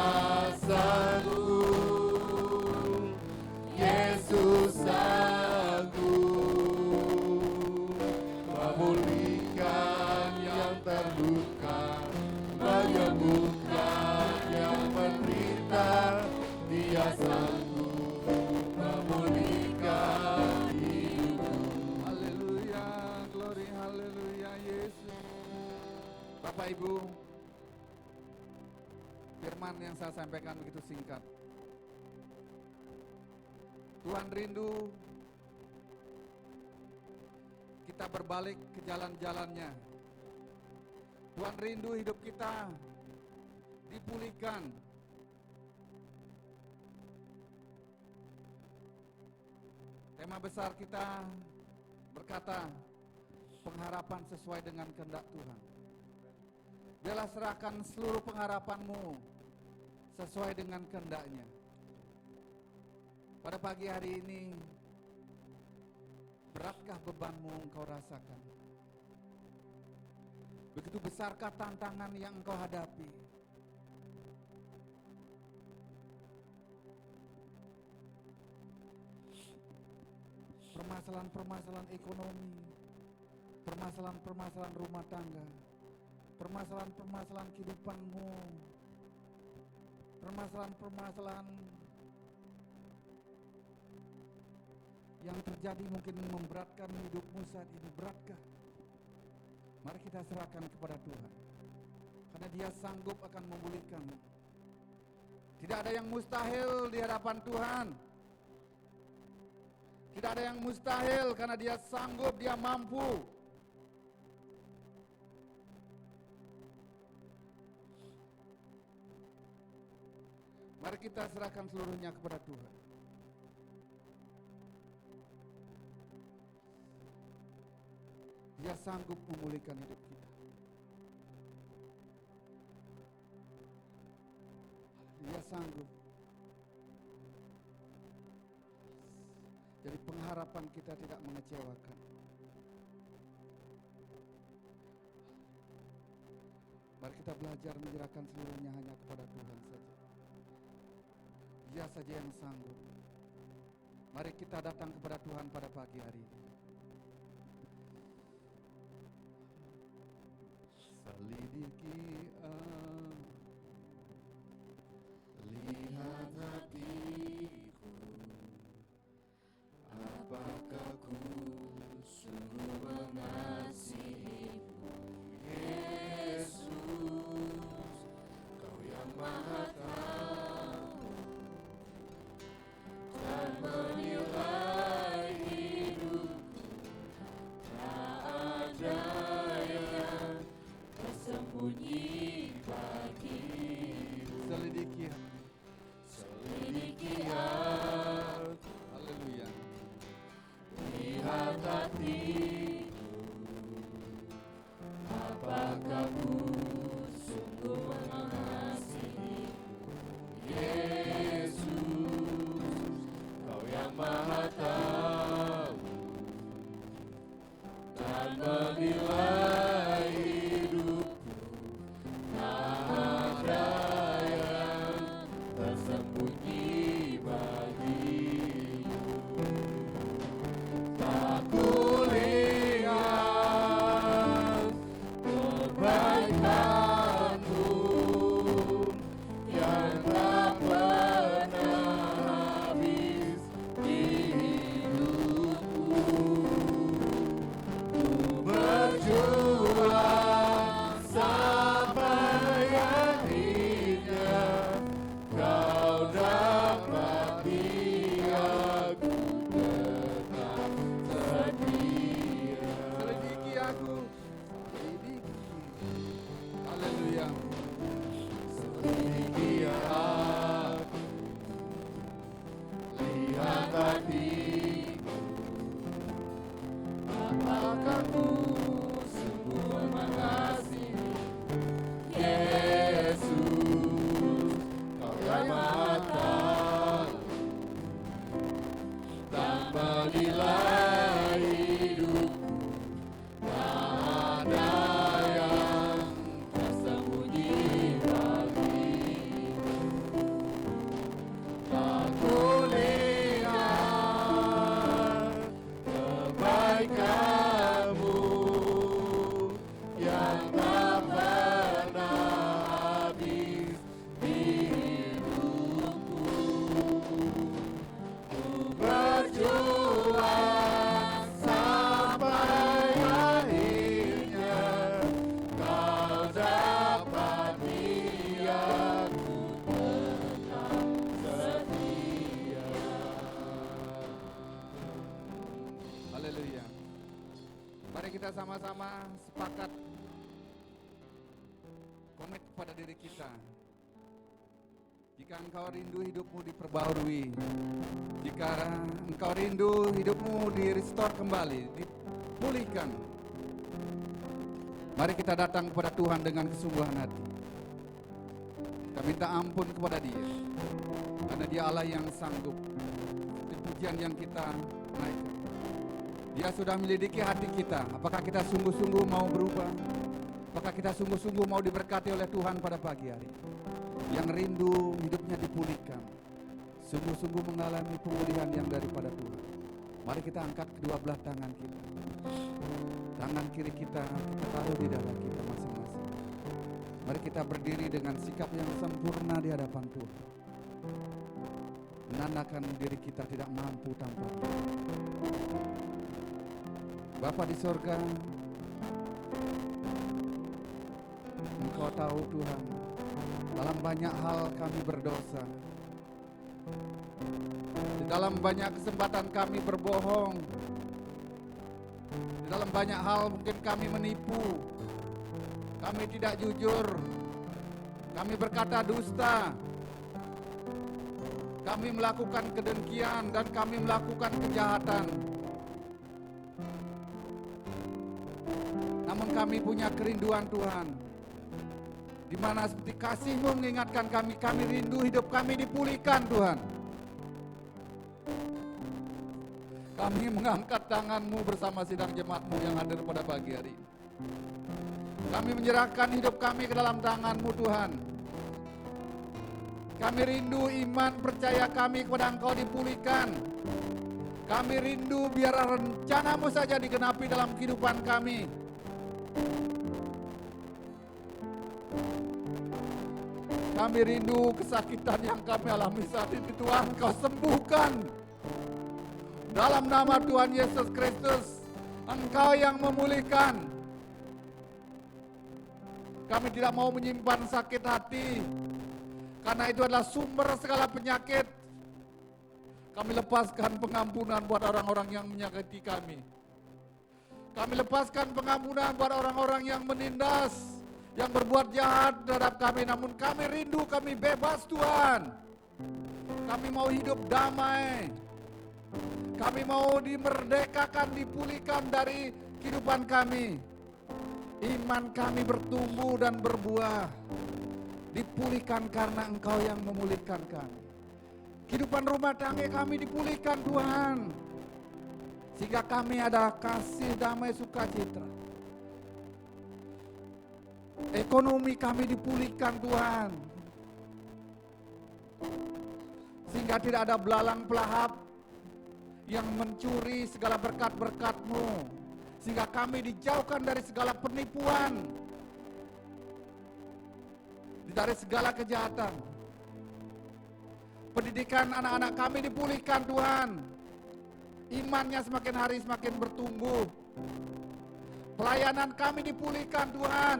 sanggup, Yesus sanggup memulihkan yang terluka, menyembuhkan yang menderita. Dia sanggup memulihkan hidup. Haleluya, glory, haleluya, Yesus. Bapak Ibu, firman yang saya sampaikan begitu singkat. Tuhan rindu kita berbalik ke jalan-jalannya. Tuhan rindu hidup kita dipulihkan. Tema besar kita berkata, pengharapan sesuai dengan kehendak Tuhan. Biarlah serahkan seluruh pengharapanmu sesuai dengan kehendak-Nya. Pada pagi hari ini, beratkah bebanmu engkau rasakan? Begitu besarkah tantangan yang engkau hadapi? Permasalahan-permasalahan ekonomi, permasalahan-permasalahan rumah tangga, permasalahan-permasalahan kehidupanmu, permasalahan-permasalahan yang terjadi mungkin memberatkan hidupmu saat ini. Beratkah? Mari kita serahkan kepada Tuhan, karena Dia sanggup akan memulihkanmu. Tidak ada yang mustahil di hadapan Tuhan. Tidak ada yang mustahil karena Dia sanggup, Dia mampu. Mari kita serahkan seluruhnya kepada Tuhan. Dia sanggup memulihkan hidup kita. Dia sanggup. Jadi pengharapan kita tidak mengecewakan. Mari kita belajar menyerahkan seluruhnya hanya kepada Tuhan saja. Dia saja yang sanggup. Mari kita datang kepada Tuhan pada pagi hari ini. Selidiki lihat hatiku, apakah ku sungguh mengasihimu, Yesus, Kau yang Maha Tahu dan menilai hidupku, tak ada yang tersembunyi bagimu. Selidiki hati, haleluya. Lihat hatiku, apakah ku sungguh mengasihimu, Yesus, Kau yang Maha Tahu dan menilai hidupku, tak ada yang tersembunyi bagimu. Tak kulihat kebaikan-Mu yang tak pernah habis di hidupku. Ku berjuang sampai akhirnya Kau dapati aku tetap setia. Selidiki aku, selidiki. Haleluya. Selidiki aku, lihat hatiku, apakah ku sungguh mengasihi, Yesus, Kau yang Maha Tahu dan menilai hidupku, tak ada yang tersembunyi bagimu. Tak kulihat kebaikan-Mu yang tak pernah habis di hidupku. Ku berjuang sampai akhirnya Kau dapati aku tetap setia. Haleluya. Mari kita sama-sama sepakat komit kepada diri kita. Jika engkau rindu hidupmu diperbarui, jika engkau rindu hidupmu di-restore kembali, dipulihkan, mari kita datang kepada Tuhan dengan kesungguhan hati. Kita minta ampun kepada Dia, karena Dia Allah yang sanggup. Di pujian yang kita naikkan, Dia sudah menyelidiki hati kita. Apakah kita sungguh-sungguh mau berubah? Apakah kita sungguh-sungguh mau diberkati oleh Tuhan pada pagi hari? Yang rindu hidupnya dipulihkan, sungguh-sungguh mengalami pemulihan yang daripada Tuhan. Mari kita angkat kedua belah tangan kita. Tangan kiri kita taruh di dada kita masing-masing. Mari kita berdiri dengan sikap yang sempurna di hadapan Tuhan. Menandakan diri kita tidak mampu tanpa Dia. Bapa di sorga, Engkau tahu Tuhan, dalam banyak hal kami berdosa. Di dalam banyak kesempatan kami berbohong. Di dalam banyak hal mungkin kami menipu. Kami tidak jujur. Kami berkata dusta. Kami melakukan kedengkian dan kami melakukan kejahatan. Namun kami punya kerinduan Tuhan, di mana seperti kasih-Mu mengingatkan kami rindu hidup kami dipulihkan Tuhan. Kami mengangkat tangan-Mu bersama sidang jemaat-Mu yang hadir pada pagi hari ini. Kami menyerahkan hidup kami ke dalam tangan-Mu Tuhan. Kami rindu iman percaya kami kepada Engkau dipulihkan. Kami rindu biar rencana-Mu saja digenapi dalam kehidupan kami. Kami rindu kesakitan yang kami alami saat ini Tuhan, Kau sembuhkan. Dalam nama Tuhan Yesus Kristus, Engkau yang memulihkan. Kami tidak mau menyimpan sakit hati, karena itu adalah sumber segala penyakit. Kami lepaskan pengampunan buat orang-orang yang menyakiti kami. Kami lepaskan pengampunan buat orang-orang yang menindas, yang berbuat jahat terhadap kami. Namun kami rindu, kami bebas Tuhan. Kami mau hidup damai. Kami mau dimerdekakan, dipulihkan dari kehidupan kami. Iman kami bertumbuh dan berbuah. Dipulihkan karena Engkau yang memulihkan kami. Kehidupan rumah tangga kami dipulihkan Tuhan. Sehingga kami ada kasih, damai, sukacita. Ekonomi kami dipulihkan Tuhan. Sehingga tidak ada belalang pelahap yang mencuri segala berkat-berkat-Mu. Sehingga kami dijauhkan dari segala penipuan, dari segala kejahatan. Pendidikan anak-anak kami dipulihkan Tuhan. Imannya semakin hari semakin bertumbuh. Pelayanan kami dipulihkan Tuhan.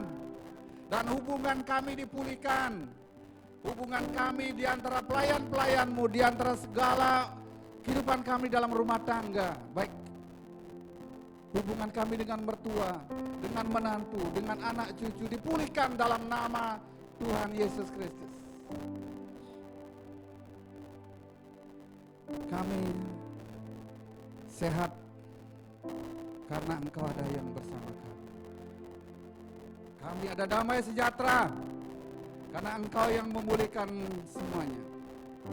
Dan hubungan kami dipulihkan. Hubungan kami di antara pelayan-pelayan-Mu, di antara segala kehidupan kami dalam rumah tangga. Baik hubungan kami dengan mertua, dengan menantu, dengan anak cucu dipulihkan dalam nama Tuhan Yesus Kristus. Kami sehat karena Engkau ada yang bersama kami. Kami ada damai sejahtera karena Engkau yang memulihkan semuanya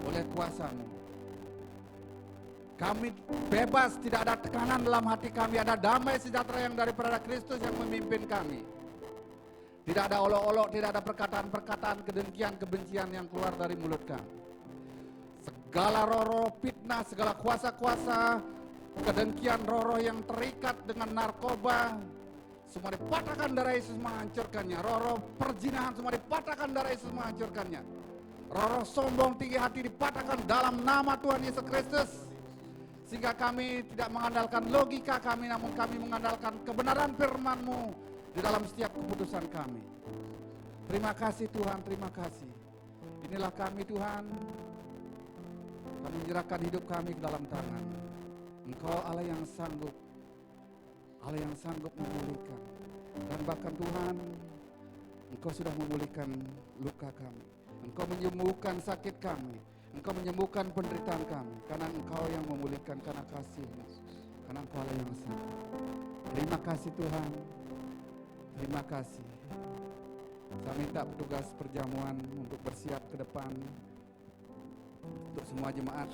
oleh kuasa-Mu. Kami bebas, tidak ada tekanan dalam hati kami, ada damai sejahtera yang daripada Kristus yang memimpin kami. Tidak ada olok-olok, tidak ada perkataan-perkataan kedengkian, kebencian yang keluar dari mulut kami. Segala roh-roh fitnah, segala kuasa-kuasa kedengkian, roh-roh yang terikat dengan narkoba, semua dipatahkan darah Yesus menghancurkannya. Roh-roh perzinahan semua dipatahkan darah Yesus menghancurkannya. Roh-roh sombong tinggi hati dipatahkan dalam nama Tuhan Yesus Kristus. Sehingga kami tidak mengandalkan logika kami, namun kami mengandalkan kebenaran firman-Mu di dalam setiap keputusan kami. Terima kasih Tuhan, terima kasih. Inilah kami Tuhan. Kami menyerahkan hidup kami ke dalam tangan. Engkau Allah yang sanggup. Allah yang sanggup memulihkan. Dan bahkan Tuhan, Engkau sudah memulihkan luka kami. Engkau menyembuhkan sakit kami. Engkau menyembuhkan penderitaan kami. Karena Engkau yang memulihkan, karena kasih Yesus. Karena Engkau Allah yang sanggup. Terima kasih Tuhan. Terima kasih. Saya minta petugas perjamuan untuk bersiap ke depan. Untuk semua jemaat,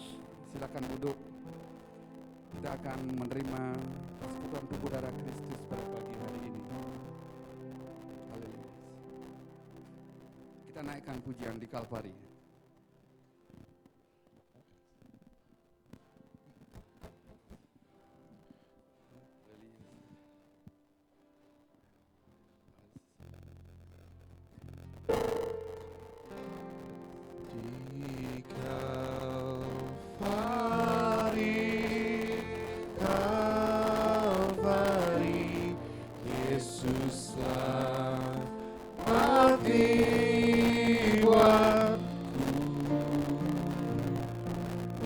silakan duduk. Kita akan menerima persekutuan tubuh darah Kristus pada pagi hari ini. Haleluya. Kita naikkan pujian di Kalvari. Di Kalvari, Kalvari, Yesuslah mati buatku.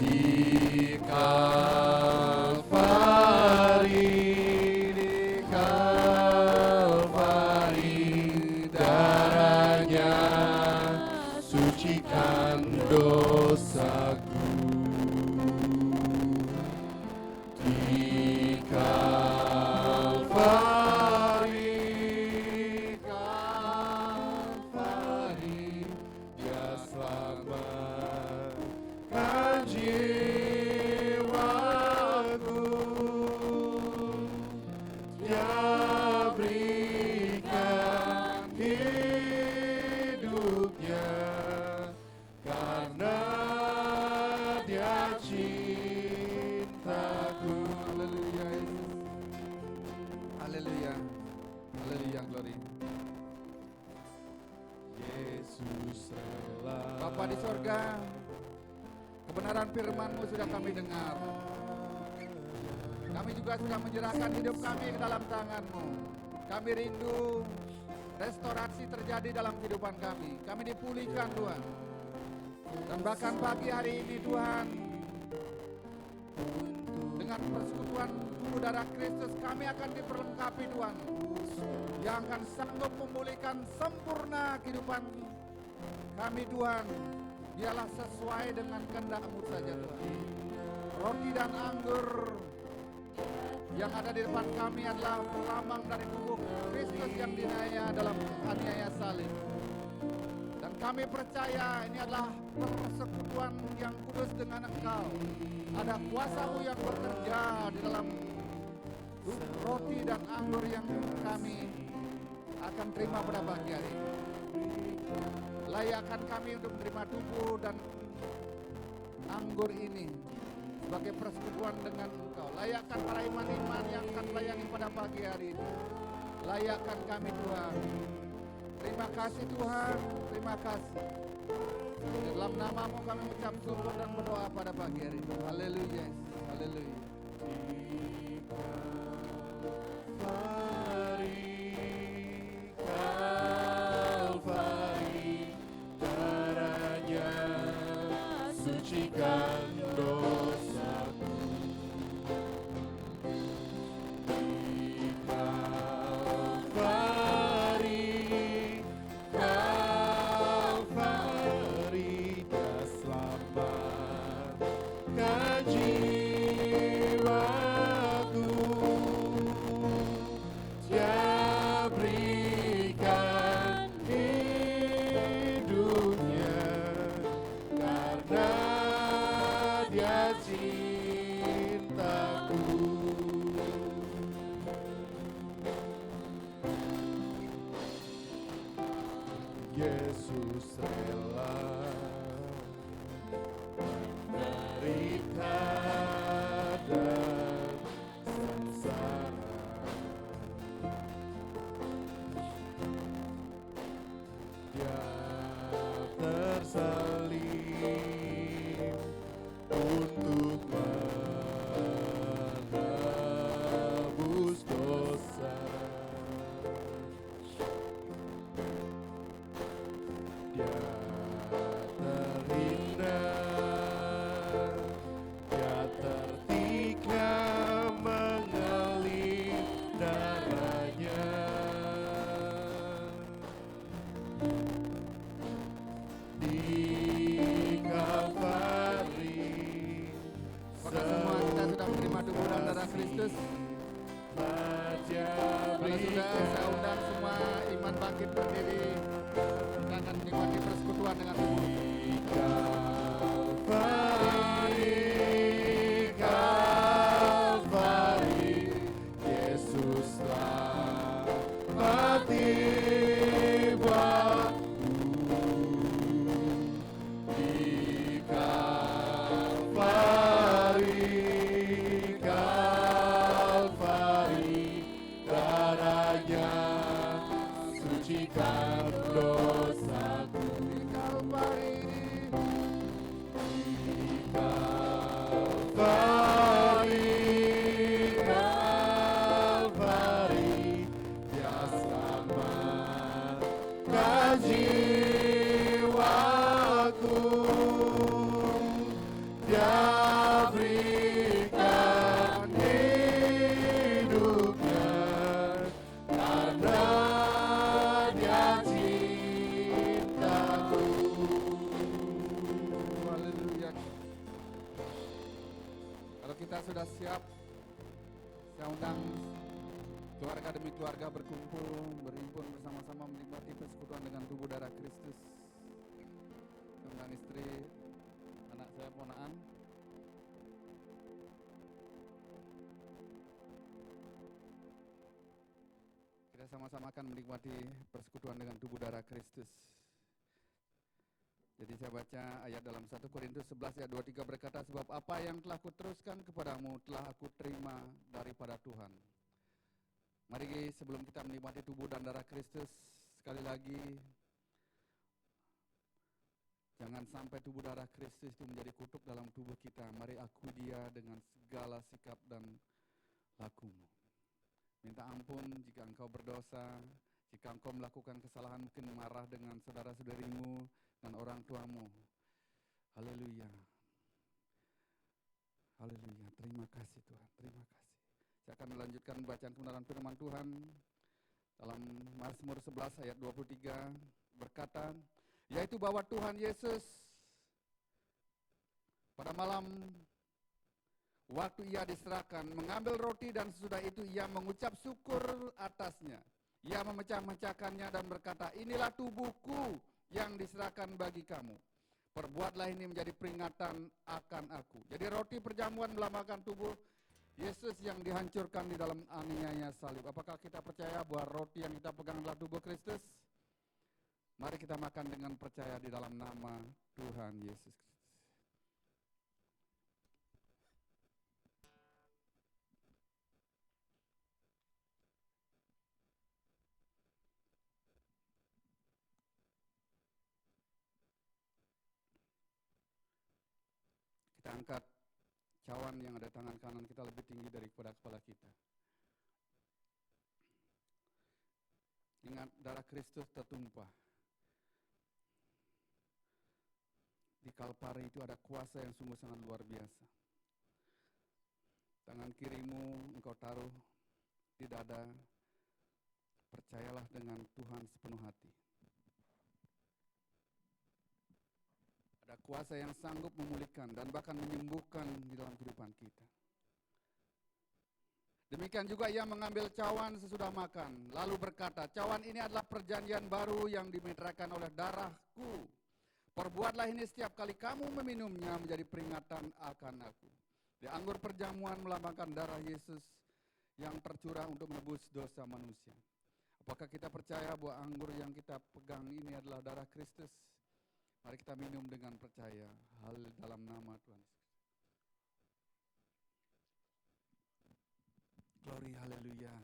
Di Kalvari, darahnya sucikan dosaku. Di Kalvari, Kalvari, Dia selamatkan jiwaku. Dia berikan hidupnya karena Dia cintaku. Haleluya Yesus. Haleluya. Haleluya, glory. Yesus rela. Bapa di sorga, kebenaran firman-Mu sudah kami dengar. Kami juga sudah menyerahkan hidup kami ke dalam tangan-Mu. Kami rindu restorasi terjadi dalam kehidupan kami. Kami dipulihkan Tuhan. Dan bahkan pagi hari ini Tuhan, dengan persekutuan tubuh darah Kristus kami akan diperlengkapi Tuhan, yang akan sanggup memulihkan sempurna kehidupan kami Tuhan. Biarlah sesuai dengan kehendak-Mu saja Tuhan. Roti dan anggur yang ada di depan kami adalah lambang dari tubuh Kristus yang diniaya dalam aniaya salib. Dan kami percaya ini adalah persekutuan yang kudus dengan Engkau. Ada kuasa-Mu yang bekerja di dalam roti dan anggur yang kami akan terima pada pagi hari ini. Layakkan kami untuk menerima tubuh dan anggur ini sebagai persekutuan dengan Engkau. Layakkan para iman-iman yang akan melayani pada pagi hari ini. Layakkan kami Tuhan. Terima kasih Tuhan, terima kasih. Di dalam nama-Mu kami mengucap syukur dan berdoa pada pagi hari ini. Haleluya, haleluya. Kalvari, Kalvari, darahnya sucikan dosaku. Di Kalvari, Kalvari, Dia selamatkan jiwaku. Dia berikan hidupnya karena Dia cintaku. Yesus rela menderita dan sengsara. Dia tersalib untuk menebus dosa. Dia terhina, Dia tertikam tubuh dan darah Kristus. Kalau sudah, saya undang semua iman bangkit berdiri. Kita akan menikmati persekutuan dengan tubuh. Kalvari, Yesus telah mati buatku. Di Kalvari, Kalvari, darahnya sucikan dosaku. Di Kalvari, Kalvari, Kalvari, Dia selamatkan jiwaku. Dia berikan hidupnya karena Dia cintaku. haleluya. Kalau kita sudah siap, saya undang keluarga demi keluarga berkumpul, berhimpun bersama-sama menikmati persekutuan dengan tubuh darah Kristus. Tentang istri, anak saya ponaan. Kita sama-sama akan menikmati persekutuan dengan tubuh darah Kristus. Jadi saya baca ayat dalam 1 Korintus 11 ayat 23 berkata, sebab apa yang telah kuteruskan kepadamu telah aku terima daripada Tuhan. Mari sebelum kita menikmati tubuh dan darah Kristus, sekali lagi, jangan sampai tubuh darah Kristus itu menjadi kutuk dalam tubuh kita. Mari akui Dia dengan segala sikap dan lakumu. Minta ampun jika engkau berdosa, jika engkau melakukan kesalahan, mungkin marah dengan saudara-saudarimu dan orang tuamu. Haleluya. Haleluya. Terima kasih Tuhan. Terima kasih. Saya akan melanjutkan bacaan kebenaran firman Tuhan dalam Mazmur 11 ayat 23 berkata, yaitu bahwa Tuhan Yesus pada malam waktu Ia diserahkan mengambil roti dan sesudah itu Ia mengucap syukur atasnya. Ia memecah-mecahkannya dan berkata, inilah tubuhku yang diserahkan bagi kamu. Perbuatlah ini menjadi peringatan akan aku. Jadi roti perjamuan melambangkan tubuh Yesus yang dihancurkan di dalam aniaya salib. Apakah kita percaya bahwa roti yang kita pegang adalah tubuh Kristus? Mari kita makan dengan percaya di dalam nama Tuhan Yesus Kristus. Kita angkat cawan yang ada tangan kanan kita lebih tinggi daripada kepala kita. Ingat, darah Kristus tertumpah. Di Kalpari itu ada kuasa yang sungguh sangat luar biasa. Tangan kirimu engkau taruh di dada. Percayalah dengan Tuhan sepenuh hati. Ada kuasa yang sanggup memulihkan dan bahkan menyembuhkan di dalam kehidupan kita. Demikian juga Ia mengambil cawan sesudah makan, lalu berkata, cawan ini adalah perjanjian baru yang dimeteraikan oleh darahku. Perbuatlah ini setiap kali kamu meminumnya menjadi peringatan akan aku. Di anggur perjamuan melambangkan darah Yesus yang tercurah untuk menebus dosa manusia. Apakah kita percaya bahwa anggur yang kita pegang ini adalah darah Kristus? Mari kita minum dengan percaya hal dalam nama Tuhan. Glory, haleluya.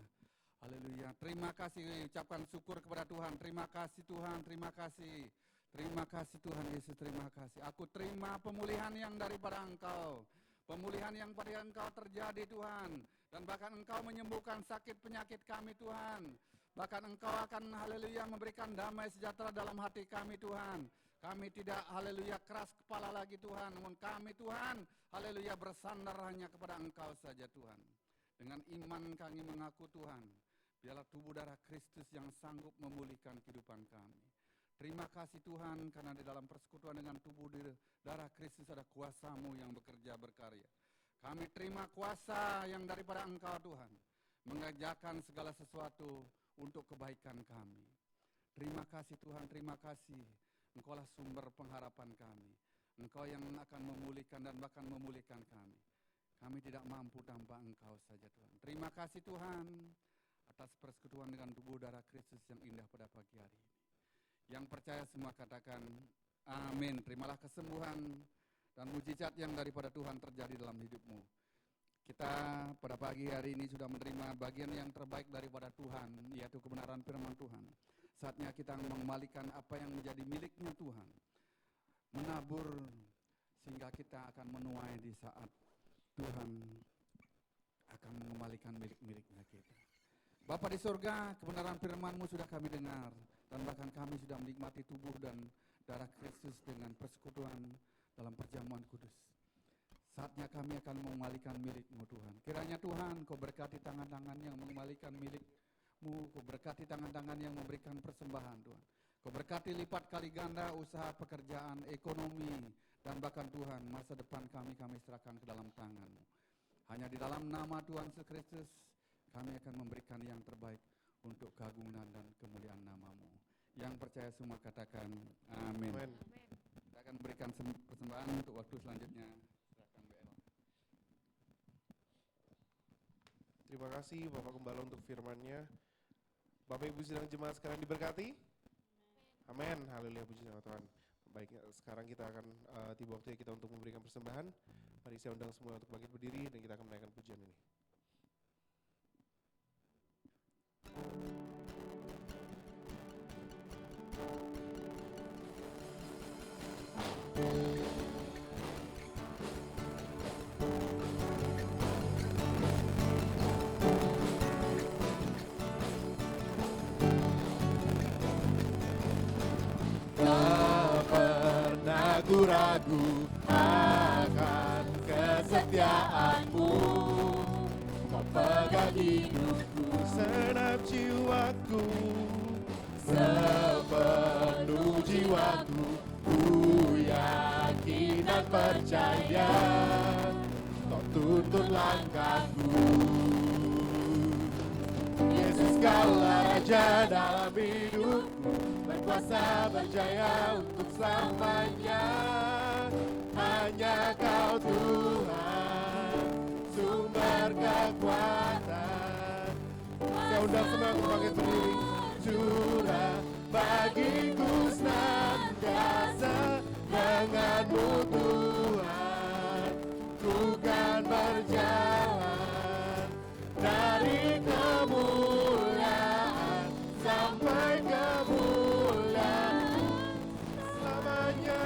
Haleluya. Terima kasih, ucapkan syukur kepada Tuhan. Terima kasih Tuhan, terima kasih. Terima kasih Tuhan Yesus, terima kasih. Aku terima pemulihan yang daripada Engkau. Pemulihan yang pada Engkau terjadi Tuhan. Dan bahkan Engkau menyembuhkan sakit penyakit kami Tuhan. Bahkan Engkau akan, haleluya, memberikan damai sejahtera dalam hati kami Tuhan. Kami tidak, haleluya, keras kepala lagi Tuhan. Namun kami Tuhan, haleluya, bersandar hanya kepada Engkau saja Tuhan. Dengan iman kami mengaku Tuhan, biarlah tubuh darah Kristus yang sanggup memulihkan kehidupan kami. Terima kasih Tuhan, karena di dalam persekutuan dengan tubuh darah Kristus ada kuasa-Mu yang bekerja berkarya. Kami terima kuasa yang daripada Engkau Tuhan, mengerjakan segala sesuatu untuk kebaikan kami. Terima kasih Tuhan, terima kasih. Engkaulah sumber pengharapan kami. Engkau yang akan memulihkan dan bahkan memulihkan kami. Kami tidak mampu tanpa Engkau saja Tuhan. Terima kasih Tuhan atas persekutuan dengan tubuh darah Kristus yang indah pada pagi hari ini. Yang percaya semua katakan amin. Terimalah kesembuhan dan mujizat yang daripada Tuhan terjadi dalam hidupmu. Kita pada pagi hari ini sudah menerima bagian yang terbaik daripada Tuhan, yaitu kebenaran firman Tuhan. Saatnya kita mengembalikan apa yang menjadi miliknya Tuhan. Menabur sehingga kita akan menuai di saat Tuhan akan mengembalikan milik-miliknya kita. Bapa di surga, kebenaran firman-Mu sudah kami dengar. Dan bahkan kami sudah menikmati tubuh dan darah Kristus dengan persekutuan dalam perjamuan kudus. Saatnya kami akan mengembalikan milik-Mu Tuhan. Kiranya Tuhan Kau berkati tangan-tangan yang mengembalikan milik-Mu. Kau berkati tangan-tangan yang memberikan persembahan Tuhan. Kau berkati lipat kali ganda usaha pekerjaan, ekonomi, dan bahkan Tuhan masa depan kami serahkan ke dalam tangan-Mu. Hanya di dalam nama Tuhan Yesus Kristus kami akan memberikan yang terbaik untuk keagungan dan kemuliaan nama-Mu. Yang percaya semua katakan amin. Amin. Kita akan berikan persembahan untuk waktu selanjutnya. Silakan BL. Terima kasih Bapak Gembala untuk firman-Nya. Bapak Ibu sidang jemaat sekalian diberkati. Amin. Haleluya, puji nama Tuhan. Baik, sekarang kita akan tiba waktunya kita untuk memberikan persembahan. Mari saya undang semua untuk bangkit berdiri dan kita akan menaikkan pujian ini. Tak pernah ku ragu akan kesetiaan-Mu. Kau pegang hidupku, senap jiwaku, sepenuh jiwaku. Ku yakin dan percaya Kau tuntun langkahku. Yesus Kaulah Raja dalam hidupku, berkuasa berjaya untuk selamanya. Hanya Kau Tuhan, sumber kekuatan. Saya undang semua untuk bangkit berdiri. Curah bagiku senantiasa dengan-Mu Tuhan. Ku kan berjalan dari kemuliaan sampai kemuliaan selamanya.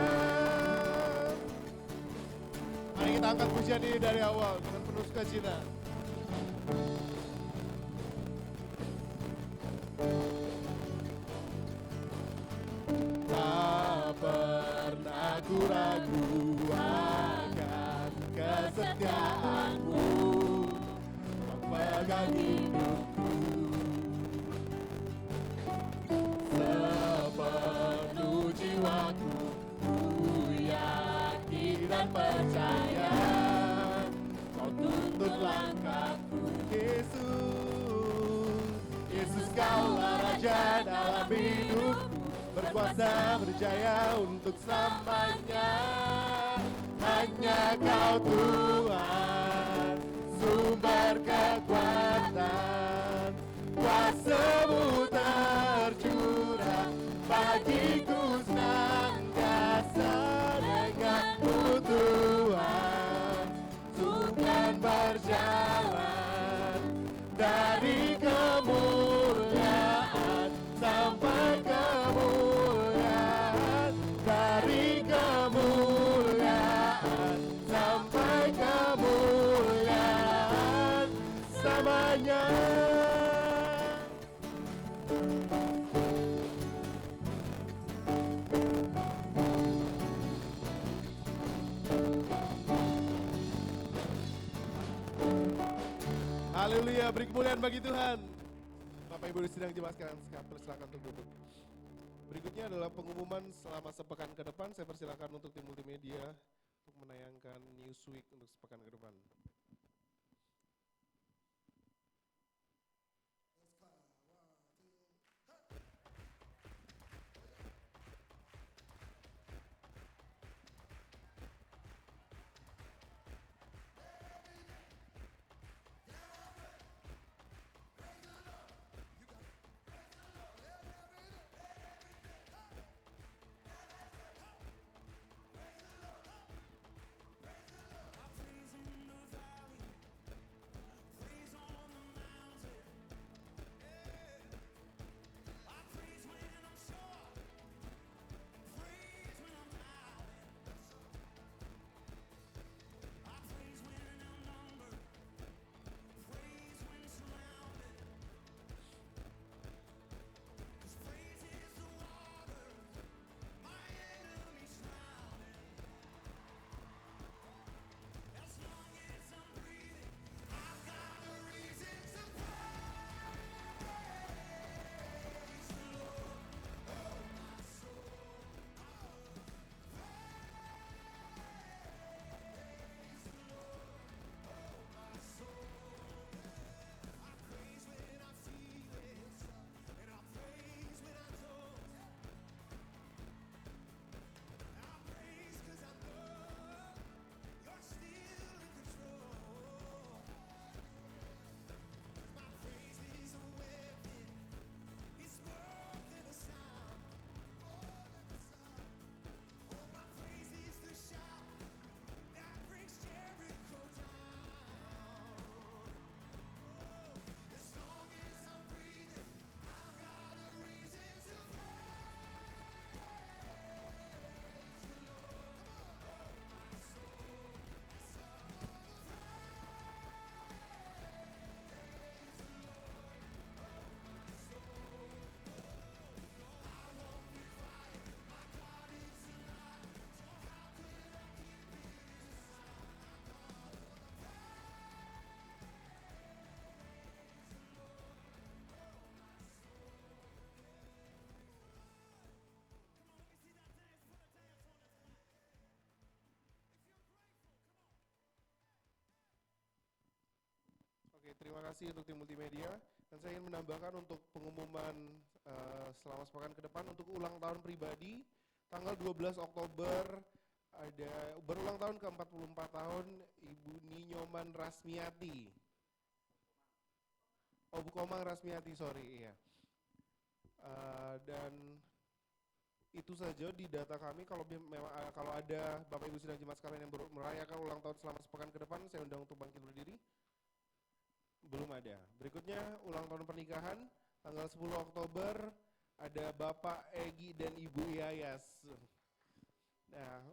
Mari kita angkat pujian ini dari awal dengan penuh sukacita. Tak pernah ku ragu akan kesetiaan-Mu. Kau pegang hidupku, sepenuh jiwaku. Ku yakin dan percaya Kau tuntun langkahku. Yesus Kaulah Raja dalam hidupku, berkuasa berjaya untuk selamanya. Hanya Kau Tuhan, sumber kekuatan. Kuasa-Mu tercurah bagiku senantiasa dengan-Mu Tuhan. Ku kan berjalan dari kemuliaan sampai kemuliaan, dari kemuliaan sampai kemuliaan selamanya. Haleluya, beri kemuliaan bagi Tuhan. Bapak Ibu sidang jemaat sekalian, persilakan untuk duduk. Berikutnya adalah pengumuman selama sepekan ke depan. Saya persilakan untuk tim multimedia untuk menayangkan Newsweek untuk sepekan ke depan. Oke, terima kasih untuk tim multimedia. Dan saya ingin menambahkan untuk pengumuman selama sepekan ke depan untuk ulang tahun pribadi tanggal 12 Oktober ada berulang tahun ke 44 tahun Ibu Ninyoman Rasmiati. Oh, Bu Komang Rasmiati, sorry, iya. Dan itu saja di data kami. Kalau memang kalau ada Bapak Ibu sidang jemaat sekalian yang merayakan ulang tahun selama sepekan ke depan, saya undang untuk bangkit berdiri. Belum ada. Berikutnya ulang tahun pernikahan tanggal 10 Oktober ada Bapak Egi dan Ibu Yayas. Nah,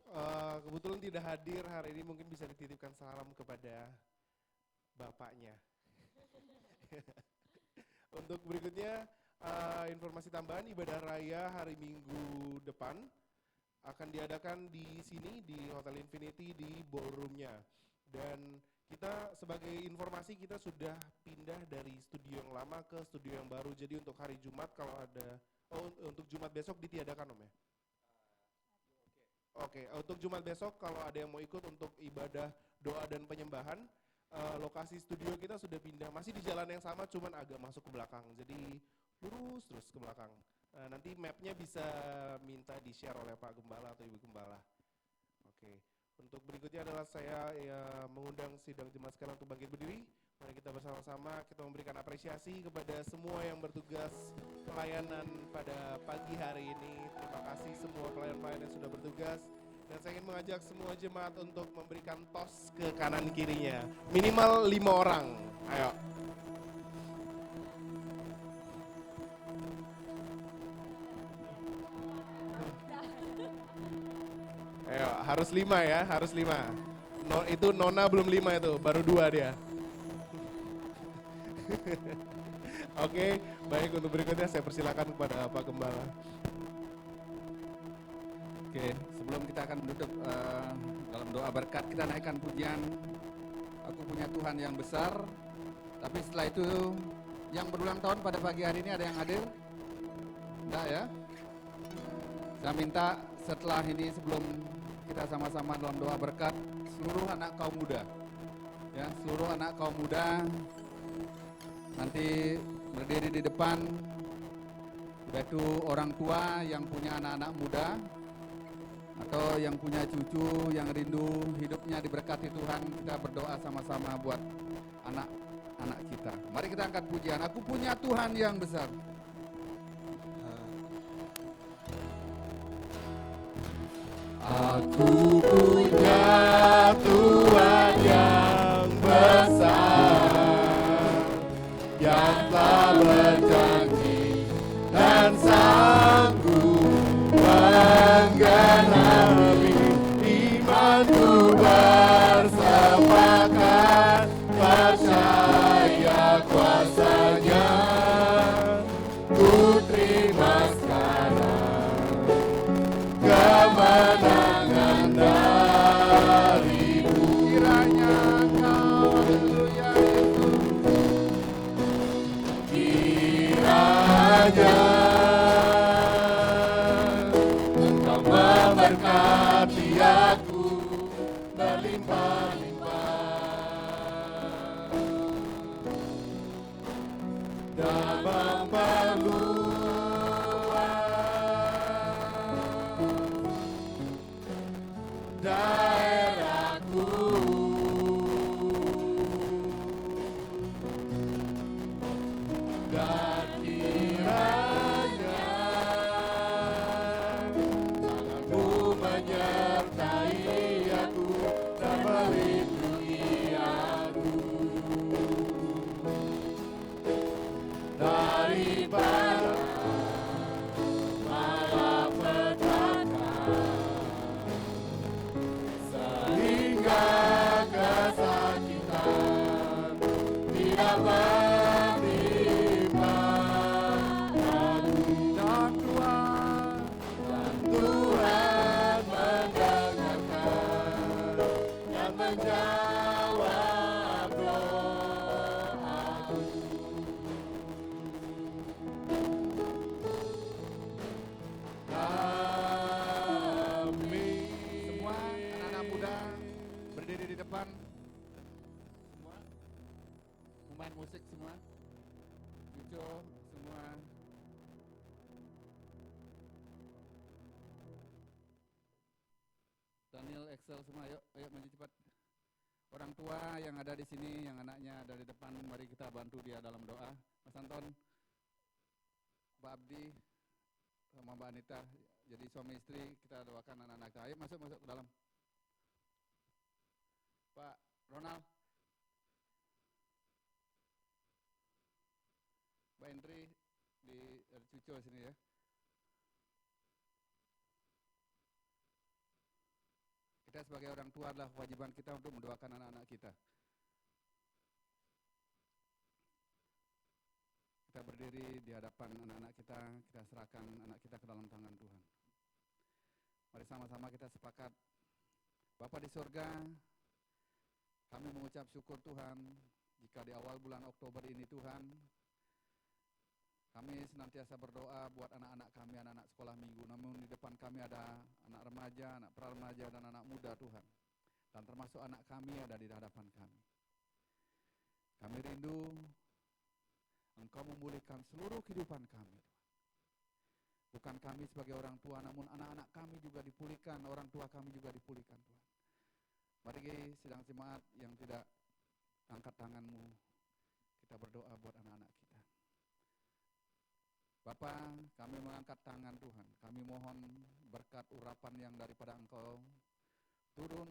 kebetulan tidak hadir hari ini, mungkin bisa dititipkan salam kepada bapaknya. Untuk berikutnya informasi tambahan, ibadah raya hari Minggu depan akan diadakan di sini di Hotel Infinity di ballroomnya. Dan kita sebagai informasi kita sudah pindah dari studio yang lama ke studio yang baru. Jadi untuk hari Jumat kalau ada, untuk Jumat besok ditiadakan Om ya? Oke, untuk Jumat besok kalau ada yang mau ikut untuk ibadah doa dan penyembahan, lokasi studio kita sudah pindah, masih di jalan yang sama cuman agak masuk ke belakang. Jadi lurus terus ke belakang. Nanti mapnya bisa minta di-share oleh Pak Gembala atau Ibu Gembala. Oke. Untuk berikutnya adalah saya mengundang sidang jemaat sekalian untuk bangkit berdiri. Mari kita bersama-sama kita memberikan apresiasi kepada semua yang bertugas pelayanan pada pagi hari ini. Terima kasih semua pelayan-pelayan yang sudah bertugas. Dan saya ingin mengajak semua jemaat untuk memberikan tos ke kanan kirinya. Minimal 5 orang. Ayo. Ayo, harus 5 ya, harus 5. Itu Nona belum 5 itu, baru 2 dia. Oke, baik, untuk berikutnya saya persilakan kepada Pak Gembala. Oke, sebelum kita akan menutup dalam doa berkat, kita naikkan pujian Aku Punya Tuhan Yang Besar. Tapi setelah itu, yang berulang tahun pada pagi hari ini ada yang hadir? Enggak ya? Saya minta setelah ini sebelum kita sama-sama dalam doa berkat, seluruh anak kaum muda, ya, seluruh anak kaum muda nanti berdiri di depan, yaitu orang tua yang punya anak-anak muda atau yang punya cucu yang rindu hidupnya diberkati Tuhan. Kita berdoa sama-sama buat anak-anak kita. Mari kita angkat pujian. Aku punya Tuhan yang besar. Aku punya Tuhan yang besar, yang telah berjanji dan sanggup menggenapi imanku, bersepakat percaya kuasa-Nya. Ku terima sekarang kemenangan darimu. Kiranya Engkau, haleluya Yesus, kiranya Engkau memberkati aku berlimpah-limpah dan daerahku, dan kiranya tanganmu menyertai aku dan melindungi aku daripada malapetaka, sehingga kesakitan tidak menimpa aku. Dan Tuhan mendengarkan dan menjawab doaku. Amin. Semua anak-anak muda berdiri di depan. Semua. pemain musik semua, Cuco semua. Daniel, Excel semua, ayo maju cepat. Orang tua yang ada di sini, yang anaknya ada di depan, mari kita bantu dia dalam doa. Mas Anton, Pak Abdi, sama Mbak Anita, jadi suami istri, kita doakan anak-anak kita. Ayo masuk ke dalam. Pak Ronald, Mbak Entri, di Cuco sini ya. Kita sebagai orang tua adalah kewajiban kita untuk mendoakan anak-anak kita. Kita berdiri di hadapan anak-anak kita serahkan anak kita ke dalam tangan Tuhan. Mari sama-sama kita sepakat. Bapa di surga, kami mengucap syukur Tuhan, jika di awal bulan Oktober ini Tuhan, kami senantiasa berdoa buat anak-anak kami, anak-anak sekolah minggu. Namun di depan kami ada anak remaja, anak pra-remaja, dan anak muda Tuhan. Dan termasuk anak kami ada di hadapan kami. Kami rindu Engkau memulihkan seluruh kehidupan kami. Bukan kami sebagai orang tua, namun anak-anak kami juga dipulihkan, orang tua kami juga dipulihkan Tuhan. Mari sidang jemaat yang tidak angkat tanganmu, kita berdoa buat anak-anak kita. Bapa, kami mengangkat tangan Tuhan. Kami mohon berkat urapan yang daripada Engkau turun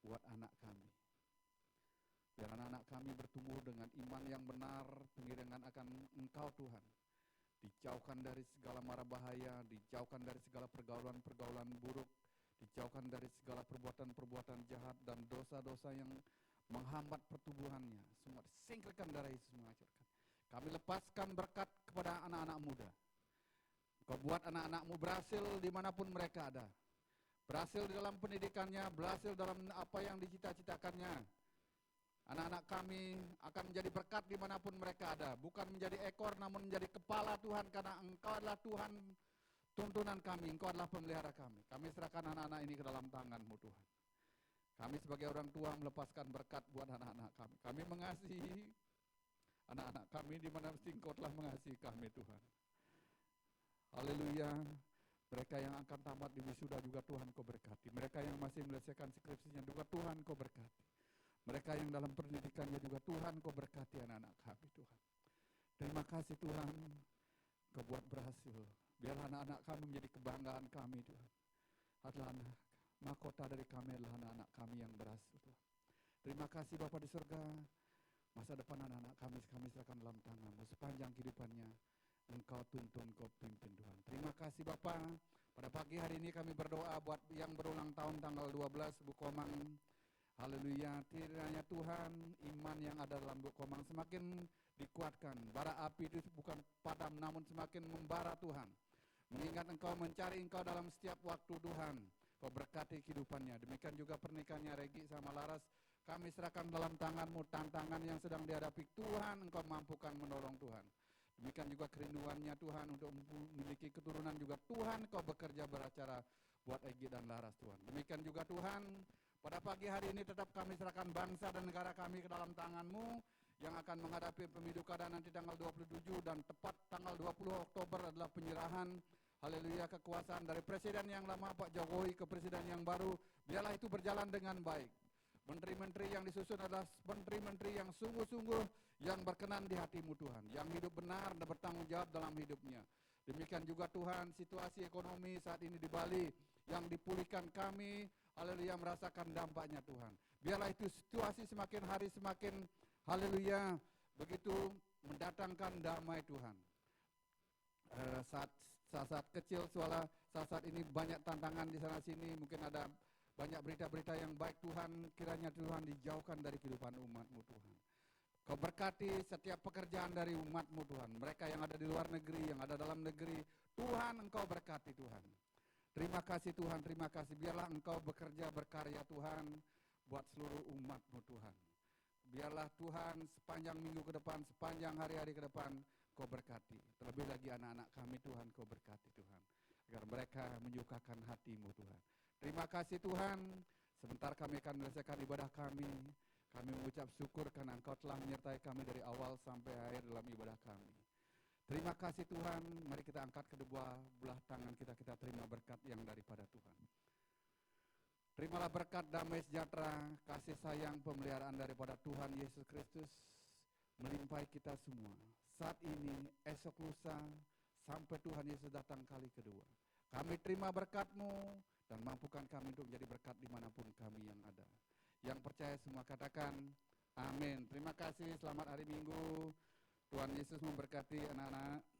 buat anak kami. Biar anak-anak kami bertumbuh dengan iman yang benar, pengiringan akan Engkau Tuhan. Dijauhkan dari segala mara bahaya, dijauhkan dari segala pergaulan-pergaulan buruk, dijauhkan dari segala perbuatan-perbuatan jahat dan dosa-dosa yang menghambat pertumbuhannya. Semua disingkirkan darah Yesus menghancurkan. Kami lepaskan berkat kepada anak-anak muda. Kau buat anak-anakmu berhasil dimanapun mereka ada. Berhasil di dalam pendidikannya, berhasil dalam apa yang dicita-citakannya. Anak-anak kami akan menjadi berkat dimanapun mereka ada. Bukan menjadi ekor, namun menjadi kepala Tuhan. Karena Engkau adalah Tuhan tuntunan kami. Engkau adalah pemelihara kami. Kami serahkan anak-anak ini ke dalam tangan-Mu Tuhan. Kami sebagai orang tua melepaskan berkat buat anak-anak kami. Kami mengasihi anak-anak kami di mana mesti Engkau telah mengasihi kami Tuhan. Haleluya. Mereka yang akan tamat di wisuda juga Tuhan Kau berkati. Mereka yang masih menyelesaikan skripsinya juga Tuhan Kau berkati. Mereka yang dalam pendidikannya juga Tuhan Kau berkati anak-anak kami Tuhan. Terima kasih Tuhan Kau buat berhasil. Biar anak-anak kami menjadi kebanggaan kami Tuhan. Adalah mahkota dari kami adalah anak-anak kami yang berhasil Tuhan. Terima kasih Bapa di surga. Masa depan anak-anak kami serahkan dalam tangan-Mu. Sepanjang kehidupannya Engkau tuntun, Kau pimpin Tuhan. Terima kasih Bapa. Pada pagi hari ini kami berdoa buat yang berulang tahun tanggal 12 Bu Komang. Haleluya. Kiranya Tuhan iman yang ada dalam Bu Komang semakin dikuatkan. Bara api itu bukan padam namun semakin membara Tuhan. Mengingat Engkau mencari Engkau dalam setiap waktu Tuhan. Kau berkati kehidupannya. Demikian juga pernikahannya Regi sama Laras. Kami serahkan dalam tangan-Mu tantangan yang sedang dihadapi Tuhan. Engkau mampukan menolong Tuhan. Demikian juga kerinduannya Tuhan untuk memiliki keturunan juga Tuhan Kau bekerja beracara buat Egi dan Laras Tuhan. Demikian juga Tuhan pada pagi hari ini tetap kami serahkan bangsa dan negara kami ke dalam tangan-Mu yang akan menghadapi pemilu kada nanti tanggal 27 dan tepat tanggal 20 Oktober adalah penyerahan haleluya kekuasaan dari presiden yang lama Pak Jokowi ke presiden yang baru. Biarlah itu berjalan dengan baik. Menteri-menteri yang disusun adalah menteri-menteri yang sungguh-sungguh yang berkenan di hati-Mu Tuhan, yang hidup benar dan bertanggung jawab dalam hidupnya. Demikian juga Tuhan situasi ekonomi saat ini di Bali yang dipulihkan kami, haleluya merasakan dampaknya Tuhan. Biarlah itu situasi semakin hari semakin haleluya begitu mendatangkan damai Tuhan. Saat kecil saat ini banyak tantangan di sana sini, mungkin ada banyak berita-berita yang baik Tuhan, kiranya Tuhan dijauhkan dari kehidupan umat-Mu Tuhan. Kau berkati setiap pekerjaan dari umat-Mu Tuhan. Mereka yang ada di luar negeri, yang ada dalam negeri, Tuhan Engkau berkati Tuhan. Terima kasih Tuhan, terima kasih. Biarlah Engkau bekerja berkarya Tuhan buat seluruh umat-Mu Tuhan. Biarlah Tuhan sepanjang minggu ke depan, sepanjang hari-hari ke depan, Kau berkati. Terlebih lagi anak-anak kami Tuhan, Kau berkati Tuhan. Agar mereka menyukakan hati-Mu Tuhan. Terima kasih Tuhan, sebentar kami akan menyelesaikan ibadah kami. Kami mengucap syukur karena Engkau telah menyertai kami dari awal sampai akhir dalam ibadah kami. Terima kasih Tuhan, mari kita angkat kedua belah tangan kita, kita terima berkat yang daripada Tuhan. Terimalah berkat damai sejahtera, kasih sayang, pemeliharaan daripada Tuhan Yesus Kristus melimpahi kita semua. Saat ini, esok lusa, sampai Tuhan Yesus datang kali kedua. Kami terima berkat-Mu dan mampukan kami untuk menjadi berkat dimanapun kami yang ada. Yang percaya semua katakan, amin. Terima kasih, selamat hari Minggu. Tuhan Yesus memberkati anak-anak.